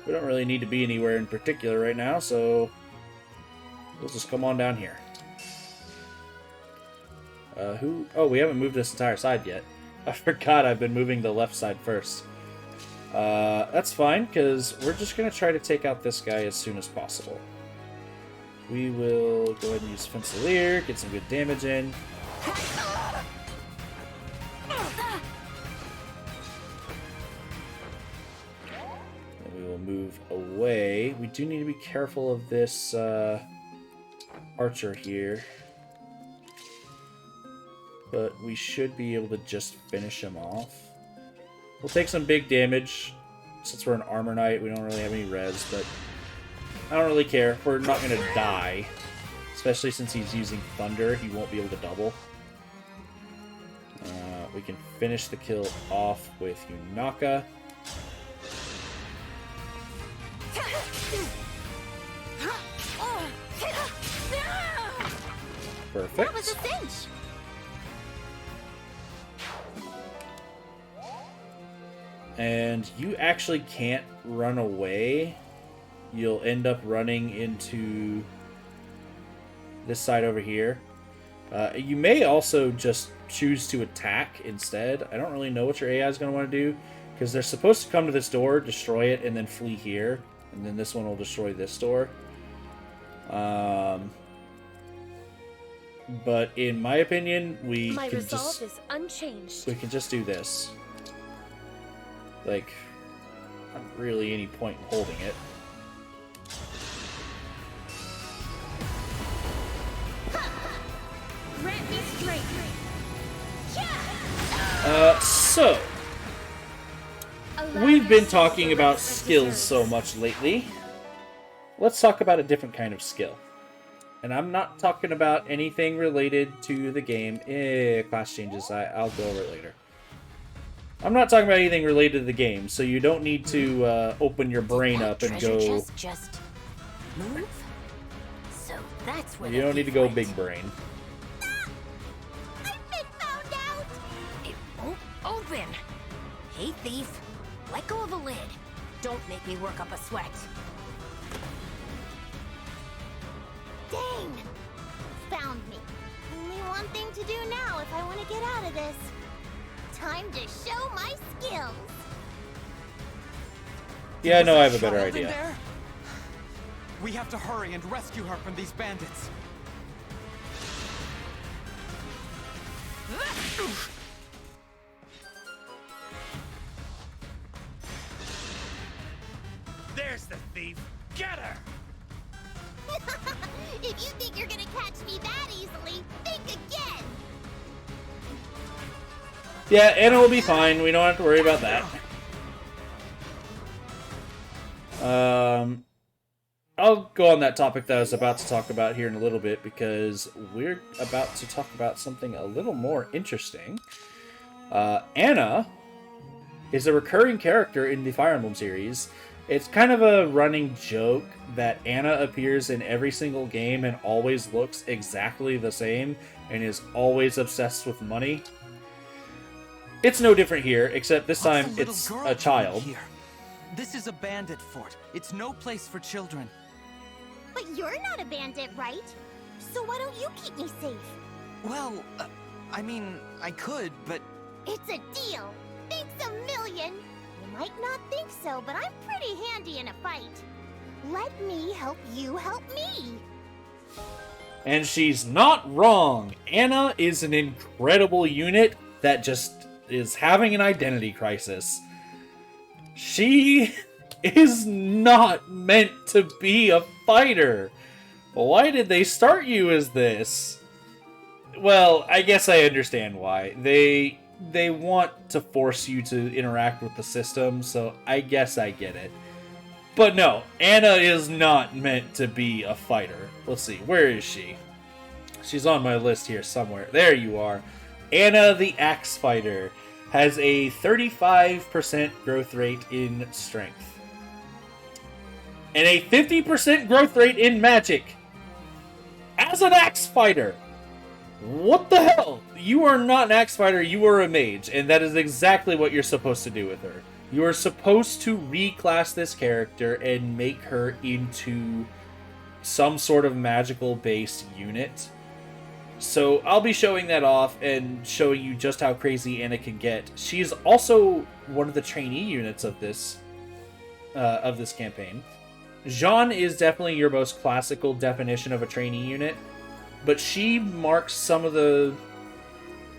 We don't really need to be anywhere in particular right now, so we'll just come on down here. Oh, we haven't moved this entire side yet. I forgot I've been moving the left side first. That's fine, because we're just going to try to take out this guy as soon as possible. We will go ahead and use Fencelir, get some good damage in. And we will move away. We do need to be careful of this archer here. But we should be able to just finish him off. We'll take some big damage. Since we're an armor knight, we don't really have any res, but I don't really care. We're not going to die. Especially since he's using thunder, he won't be able to double. We can finish the kill off with Yunaka. Perfect. That was a cinch. And you actually can't run away. You'll end up running into this side over here. You may also just choose to attack instead. I don't really know what your AI is going to want to do, because they're supposed to come to this door, destroy it, and then flee here. And then this one will destroy this door. But in my opinion, My resolve is unchanged. we can just do this. Like, not really any point in holding it. Grant me strength. we've been talking about skills so much lately, let's talk about a different kind of skill. And I'm not talking about anything related to the game. Class changes. I'll go over it later. I'm not talking about anything related to the game, so you don't need to open your brain up and go... Just move? So that's where you don't need to go big brain. I've been found out! It won't open! Hey, thief. Let go of the lid. Don't make me work up a sweat. Dang! Found me. Only one thing to do now if I want to get out of this. Time to show my skills! Yeah, no, I have a better Child in idea. there? We have to hurry and rescue her from these bandits. There's the thief. Get her! If you think you're gonna catch me that easily, think again! Yeah, Anna will be fine. We don't have to worry about that. I'll go on that topic that I was about to talk about here in a little bit, because we're about to talk about something a little more interesting. Anna is a recurring character in the Fire Emblem series. It's kind of a running joke that Anna appears in every single game and always looks exactly the same and is always obsessed with money. It's no different here, except this time it's a child. Here? This is a bandit fort. It's no place for children. But you're not a bandit, right? So why don't you keep me safe? Well, I mean, I could, but... It's a deal! Thanks a million! You might not think so, but I'm pretty handy in a fight. Let me help you help me! And she's not wrong! Anna is an incredible unit that just is having an identity crisis. She is not meant to be a fighter. Why did they start you as this? Well, I guess I understand why. They want to force you to interact with the system, so I guess I get it. But no, Anna is not meant to be a fighter. Let's see, where is she? She's on my list here somewhere. There you are. Anna the Axe Fighter has a 35% growth rate in strength. And a 50% growth rate in magic. As an Axe Fighter! What the hell? You are not an Axe Fighter, you are a mage, and that is exactly what you're supposed to do with her. You are supposed to reclass this character and make her into some sort of magical-based unit. So I'll be showing that off and showing you just how crazy Anna can get. She's also one of the trainee units of this campaign. Jean is definitely your most classical definition of a trainee unit, but she marks some of the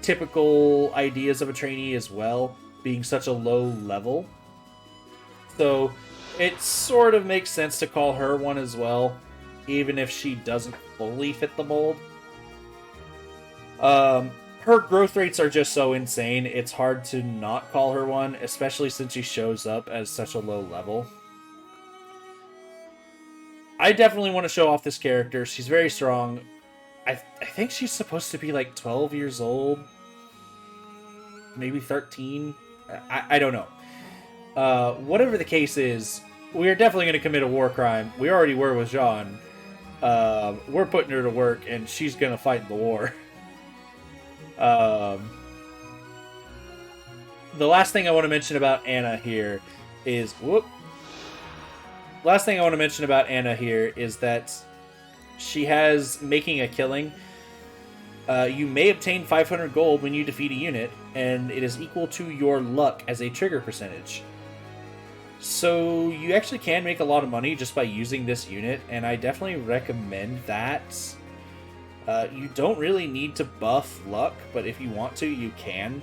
typical ideas of a trainee as well, being such a low level. So it sort of makes sense to call her one as well, even if she doesn't fully fit the mold. Her growth rates are just so insane, it's hard to not call her one, especially since she shows up as such a low level. I definitely want to show off this character. She's very strong. I think she's supposed to be like 12 years old. Maybe 13. I don't know. Whatever the case is, we are definitely going to commit a war crime. We already were with Jean. We're putting her to work, and she's going to fight in the war. The last thing I want to mention about Anna here is... Last thing I want to mention about Anna here is that she has Making a Killing. You may obtain 500 gold when you defeat a unit, and it is equal to your luck as a trigger percentage. So you actually can make a lot of money just by using this unit, and I definitely recommend that. You don't really need to buff luck, but if you want to, you can.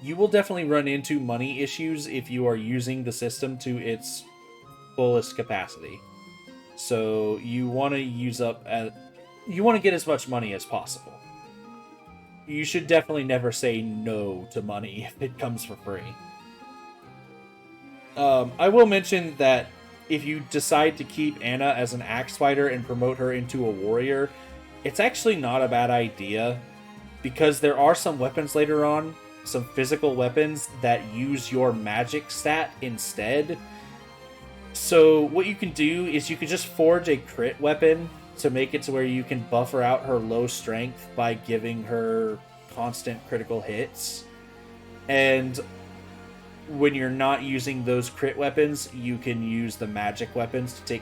You will definitely run into money issues if you are using the system to its fullest capacity. So you want to you want to get as much money as possible. you should definitely never say no to money if it comes for free. I will mention that if you decide to keep Anna as an axe fighter and promote her into a warrior, it's actually not a bad idea, because there are some weapons later on, some physical weapons that use your magic stat instead. So what you can do is you can just forge a crit weapon to make it to where you can buffer out her low strength by giving her constant critical hits. And when you're not using those crit weapons, you can use the magic weapons to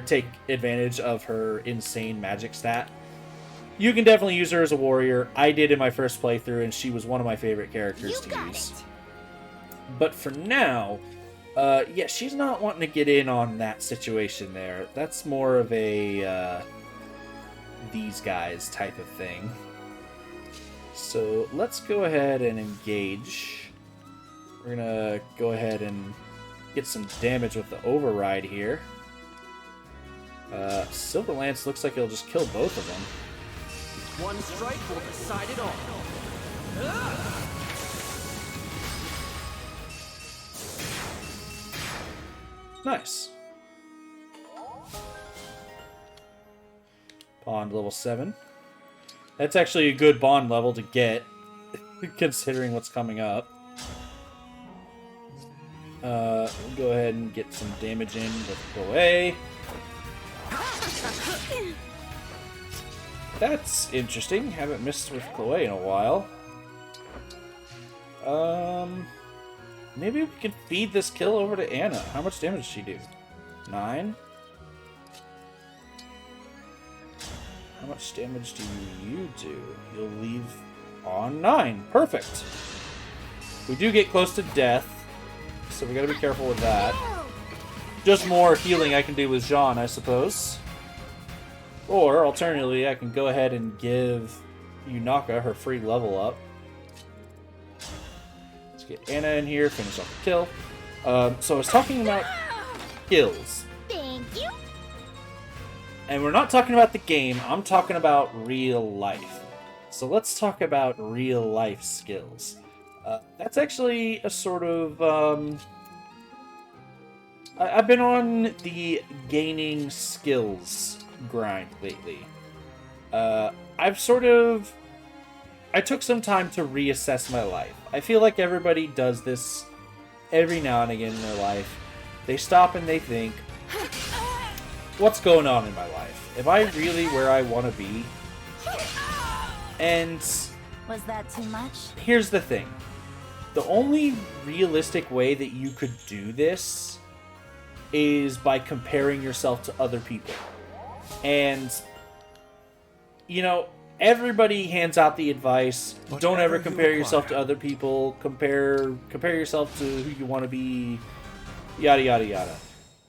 take advantage of her insane magic stat. You can definitely use her as a warrior. I did in my first playthrough, and she was one of my favorite characters to use. But for now, yeah, she's not wanting to get in on that situation there. That's more of a these guys type of thing. So let's go ahead and engage. We're gonna go ahead and get some damage with the override here. Silver Lance looks like it'll just kill both of them. One strike will decide it all. Nice. Bond level 7. That's actually a good bond level to get, considering what's coming up. We'll go ahead and get some damage in with Chloe. That's interesting. Haven't missed with Chloe in a while. Maybe we can feed this kill over to Anna. How much damage does she do? 9? How much damage do you do? You'll leave on 9. Perfect. We do get close to death, so we gotta be careful with that. Just more healing I can do with Jean, I suppose. Or, alternatively, I can go ahead and give Yunaka her free level up. Let's get Anna in here, finish off the kill. So I was talking about kills. Thank you. And we're not talking about the game, I'm talking about real life. So let's talk about real life skills. That's actually a sort of... I've been on the gaining skills grind lately. I took some time to reassess my life. I feel like everybody does this every now and again in their life. They stop and they think, what's going on in my life? Am I really where I want to be? And Was that too much? here's the thing. The only realistic way that you could do this is by comparing yourself to other people. And, you know, everybody hands out the advice, don't ever compare yourself to other people, compare yourself to who you want to be, yada yada yada.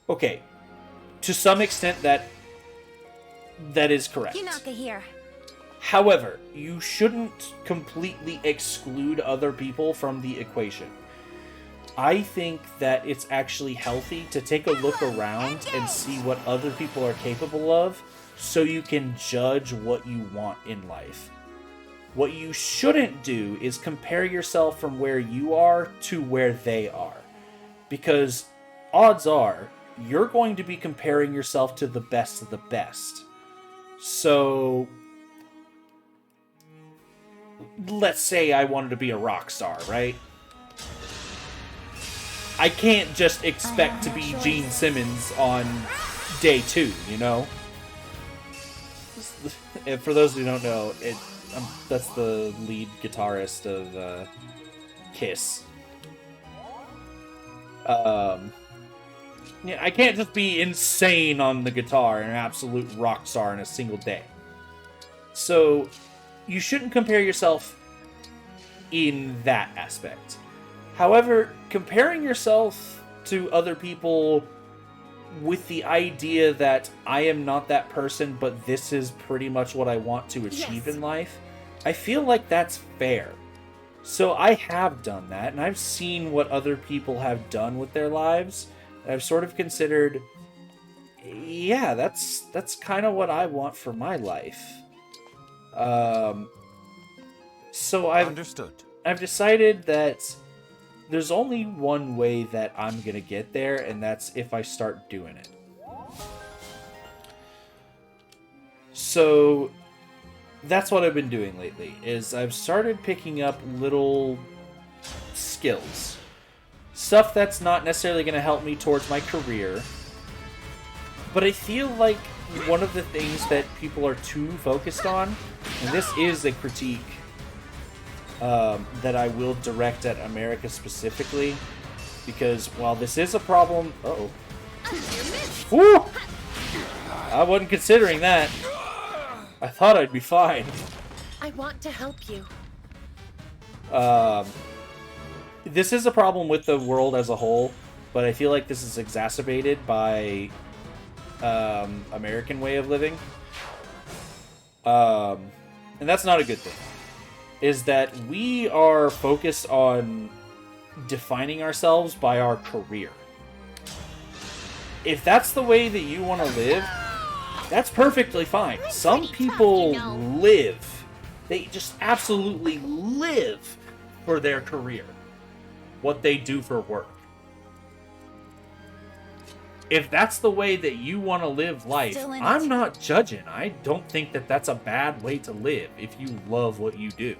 Okay, to some extent that is correct. Yunaka here. However, you shouldn't completely exclude other people from the equation. I think that it's actually healthy to take a look around and see what other people are capable of, so you can judge what you want in life. What you shouldn't do is compare yourself from where you are to where they are. Because odds are, you're going to be comparing yourself to the best of the best. So, let's say I wanted to be a rock star, right? I can't just expect to be Gene Simmons on day 2, you know? And for those who don't know, that's the lead guitarist of Kiss. Yeah, I can't just be insane on the guitar and an absolute rock star in a single day. So, you shouldn't compare yourself in that aspect. However, comparing yourself to other people with the idea that I am not that person, but this is pretty much what I want to achieve in life, I feel like that's fair. So I have done that, and I've seen what other people have done with their lives, and I've sort of considered, yeah, that's kind of what I want for my life. So I've decided that there's only one way that I'm gonna get there, and that's if I start doing it. So that's what I've been doing lately, is I've started picking up little skills. Stuff that's not necessarily going to help me towards my career. But I feel like one of the things that people are too focused on, and this is a critique that I will direct at America specifically, because while this is a problem... Uh-oh. Woo! I wasn't considering that. I thought I'd be fine. I want to help you. This is a problem with the world as a whole, but I feel like this is exacerbated by American way of living. And that's not a good thing. Is that we are focused on defining ourselves by our career. If that's the way that you want to live, that's perfectly fine. Some people live. They just absolutely live for their career. What they do for work. If that's the way that you want to live life, I'm not judging. I don't think that that's a bad way to live if you love what you do.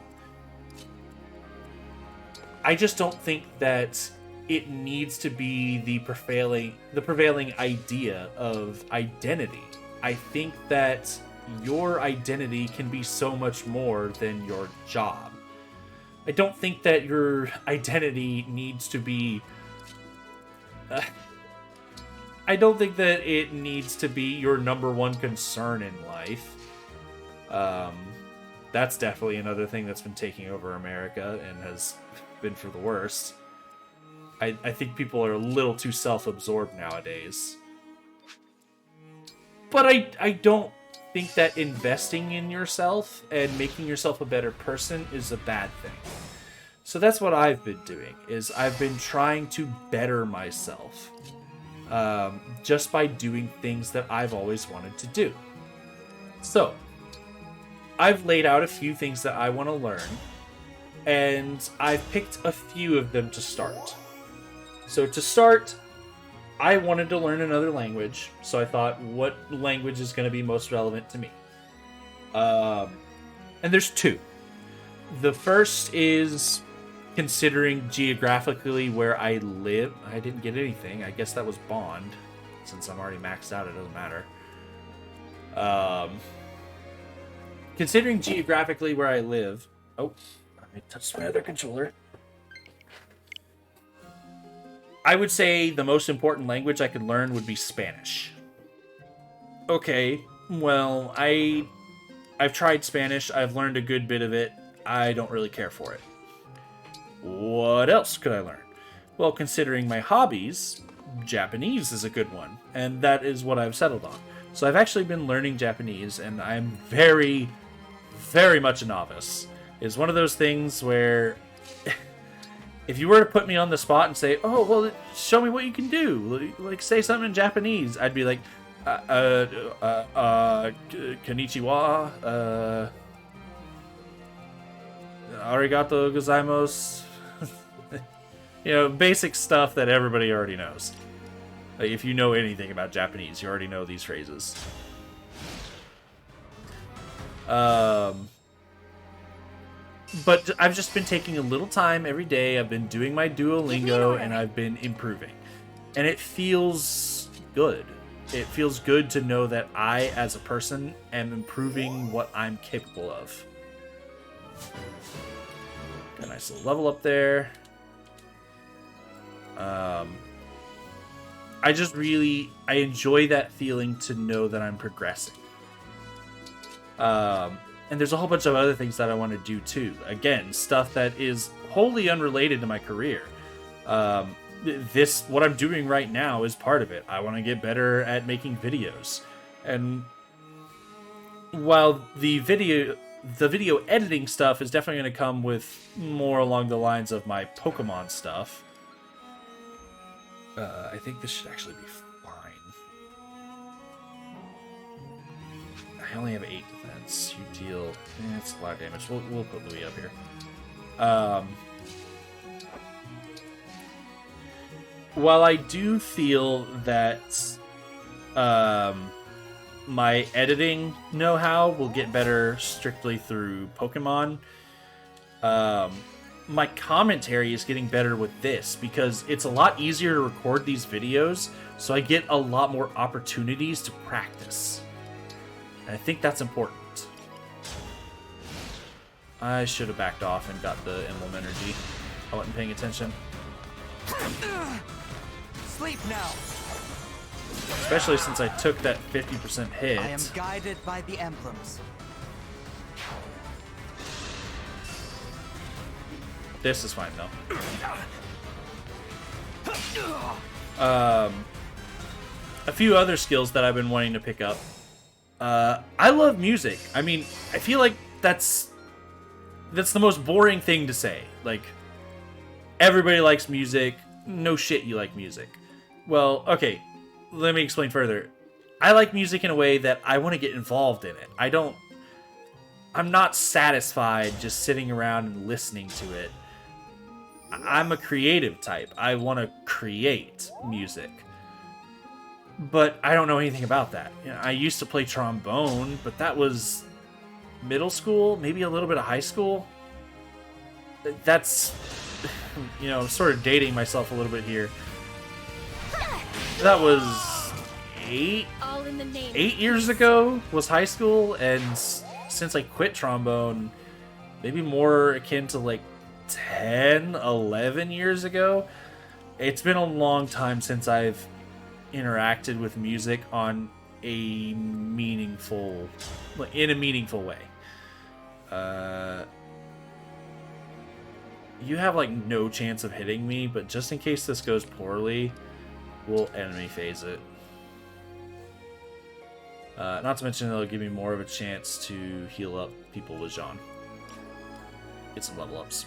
I just don't think that it needs to be the prevailing idea of identity. I think that your identity can be so much more than your job. I don't think that your identity needs to be... I don't think that it needs to be your number one concern in life. That's definitely another thing that's been taking over America and has been for the worst. I think people are a little too self-absorbed nowadays. But I don't think that investing in yourself and making yourself a better person is a bad thing. So that's what I've been doing, is I've been trying to better myself. Just by doing things that I've always wanted to do. So, I've laid out a few things that I want to learn, and I've picked a few of them to start. So to start, I wanted to learn another language, so I thought, what language is going to be most relevant to me? And there's two. The first is considering geographically where I live. I didn't get anything. I guess that was Bond. Since I'm already maxed out, it doesn't matter. Considering geographically where I live... Oh, I touched my other controller. I would say the most important language I could learn would be Spanish. Okay, well, I've tried Spanish. I've learned a good bit of it. I don't really care for it. What else could I learn? Well, considering my hobbies, Japanese is a good one, and that is what I've settled on. So I've actually been learning Japanese, and I'm very, very much a novice. It's one of those things where if you were to put me on the spot and say, oh, well, show me what you can do, like say something in Japanese, I'd be like, konnichiwa, arigato gozaimasu. You know, basic stuff that everybody already knows. Like, if you know anything about Japanese, you already know these phrases. But I've just been taking a little time every day. I've been doing my Duolingo, and I've been improving. And it feels good. It feels good to know that I, as a person, am improving what I'm capable of. Got a nice little level up there. I enjoy that feeling to know that I'm progressing. And there's a whole bunch of other things that I want to do too. Again, stuff that is wholly unrelated to my career. What I'm doing right now is part of it. I want to get better at making videos. And while the video editing stuff is definitely going to come with more along the lines of my Pokemon stuff, I think this should actually be fine. I only have 8 defense. You deal... it's a lot of damage. We'll put Louis up here. While I do feel that my editing know-how will get better strictly through Pokemon, my commentary is getting better with this because it's a lot easier to record these videos, so I get a lot more opportunities to practice. And I think that's important. I should have backed off and got the Emblem energy. I wasn't paying attention. Sleep now. Especially since I took that 50% hit. I am guided by the emblems. This is fine though. A few other skills that I've been wanting to pick up. I love music. I mean, I feel like that's the most boring thing to say. Like, everybody likes music. No shit, you like music. Well, okay, let me explain further. I like music in a way that I want to get involved in it. I'm not satisfied just sitting around and listening to it. I'm a creative type. I want to create music. But I don't know anything about that. You know, I used to play trombone, but that was middle school, maybe a little bit of high school. That's, you know, sort of dating myself a little bit here. That was 8 years ago was high school, and since I quit trombone, maybe more akin to like 10, 11 years ago. It's been a long time since I've interacted with music in a meaningful way. You have like no chance of hitting me, but just in case this goes poorly, we'll enemy phase it. Not to mention it'll give me more of a chance to heal up people with Jean. Get some level ups.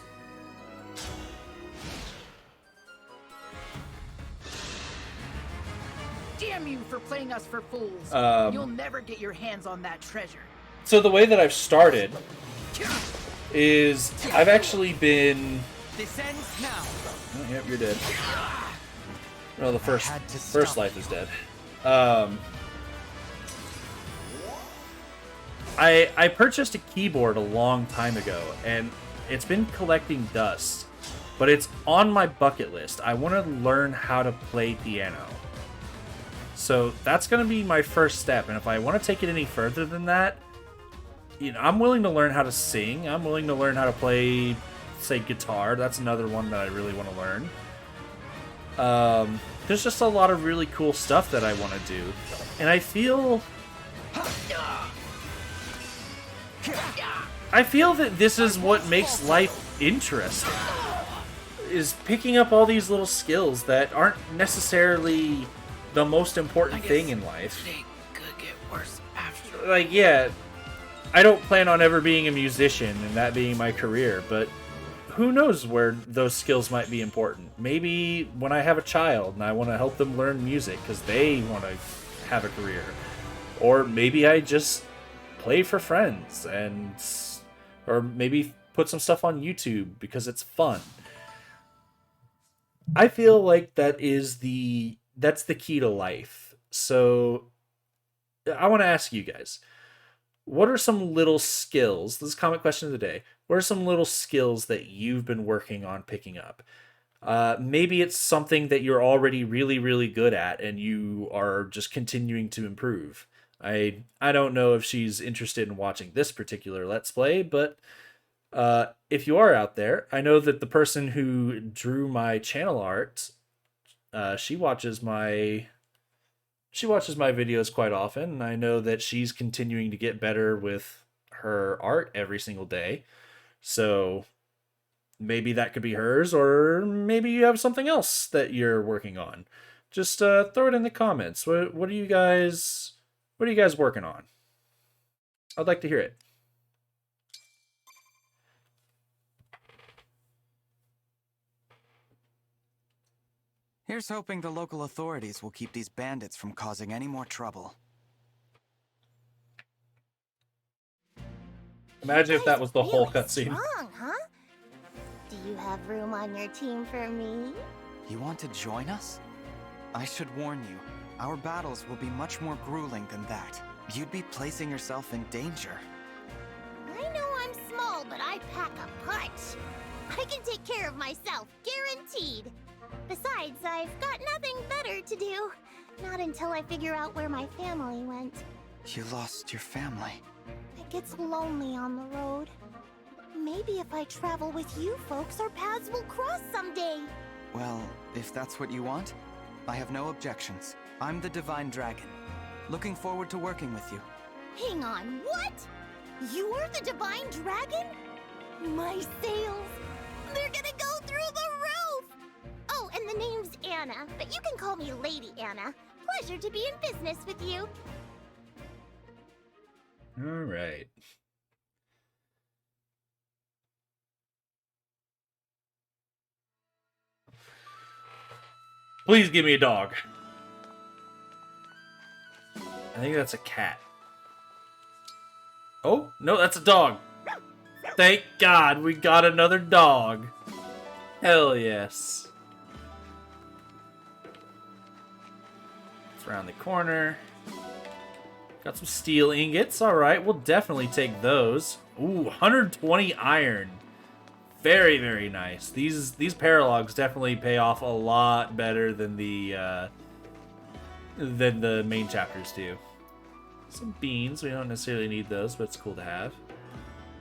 Damn you for playing us for fools. You'll never get your hands on that treasure. So the way that I've started is I've actually been... Descends now. Oh, yep, you're dead. No, the first life is dead. I purchased a keyboard a long time ago, and it's been collecting dust, but it's on my bucket list. I want to learn how to play piano. So that's going to be my first step, and if I want to take it any further than that, you know, I'm willing to learn how to sing. I'm willing to learn how to play, say, guitar. That's another one that I really want to learn. There's just a lot of really cool stuff that I want to do, and I feel that this is what makes life interesting, is picking up all these little skills that aren't necessarily the most important thing in life. They could get worse after. Like, yeah, I don't plan on ever being a musician and that being my career, but who knows where those skills might be important. Maybe when I have a child and I want to help them learn music because they want to have a career. Or maybe I just play for friends, and or maybe put some stuff on YouTube because it's fun. I feel like that's the key to life. So I want to ask you guys, what are some little skills? This is comment question of the day. What are some little skills that you've been working on picking up? Maybe it's something that you're already really, really good at and you are just continuing to improve. I don't know if she's interested in watching this particular Let's Play, but if you are out there, I know that the person who drew my channel art, she watches my videos quite often, and I know that she's continuing to get better with her art every single day. So maybe that could be hers, or maybe you have something else that you're working on. Just throw it in the comments. What are you guys working on? I'd like to hear it. Here's hoping the local authorities will keep these bandits from causing any more trouble. Imagine if that was the whole Really cutscene. strong, huh? Do you have room on your team for me? You want to join us? I should warn you, our battles will be much more grueling than that. You'd be placing yourself in danger. I know I'm small, but I pack a punch. I can take care of myself, guaranteed. Besides, I've got nothing better to do. Not until I figure out where my family went. You lost your family. It gets lonely on the road. Maybe if I travel with you folks, our paths will cross someday. Well, if that's what you want, I have no objections. I'm the Divine Dragon. Looking forward to working with you. Hang on, what? You're the Divine Dragon? My sails, they're gonna go through the roof! Oh, and the name's Anna, but you can call me Lady Anna. Pleasure to be in business with you. Alright. Please give me a dog. I think that's a cat. Oh, no, that's a dog. Thank God we got another dog. Hell yes. It's around the corner. Got some steel ingots. Alright, we'll definitely take those. Ooh, 120 iron. Very, very nice. These paralogs definitely pay off a lot better than the main chapters do. Some beans. We don't necessarily need those, but it's cool to have.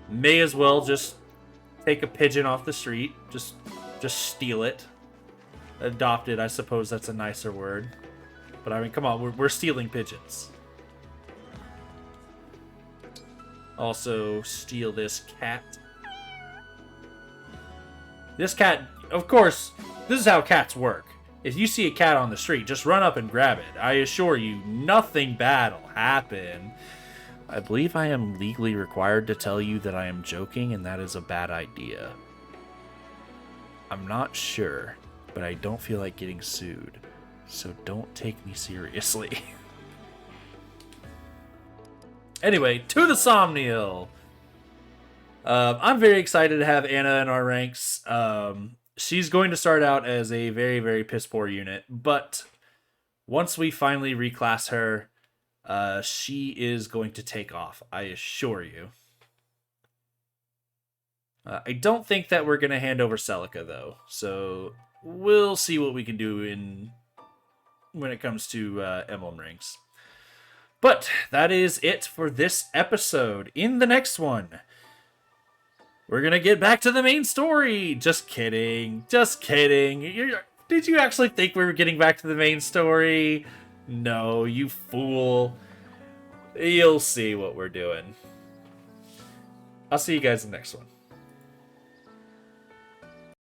May as well just take a pigeon off the street. Just steal it. Adopt it, I suppose that's a nicer word. But I mean, come on, we're stealing pigeons. Also, steal this cat. This cat, of course, this is how cats work. If you see a cat on the street, just run up and grab it. I assure you, nothing bad will happen. I believe I am legally required to tell you that I am joking, and that is a bad idea. I'm not sure, but I don't feel like getting sued. So don't take me seriously. Anyway, to the Somniel. I'm very excited to have Anna in our ranks. She's going to start out as a very, very piss-poor unit, but once we finally reclass her, she is going to take off, I assure you. I don't think that we're going to hand over Celica, though, so we'll see what we can do when it comes to Emblem ranks. But that is it for this episode. In the next one, we're going to get back to the main story. Just kidding. Just kidding. Did you actually think we were getting back to the main story? No, you fool. You'll see what we're doing. I'll see you guys in the next one.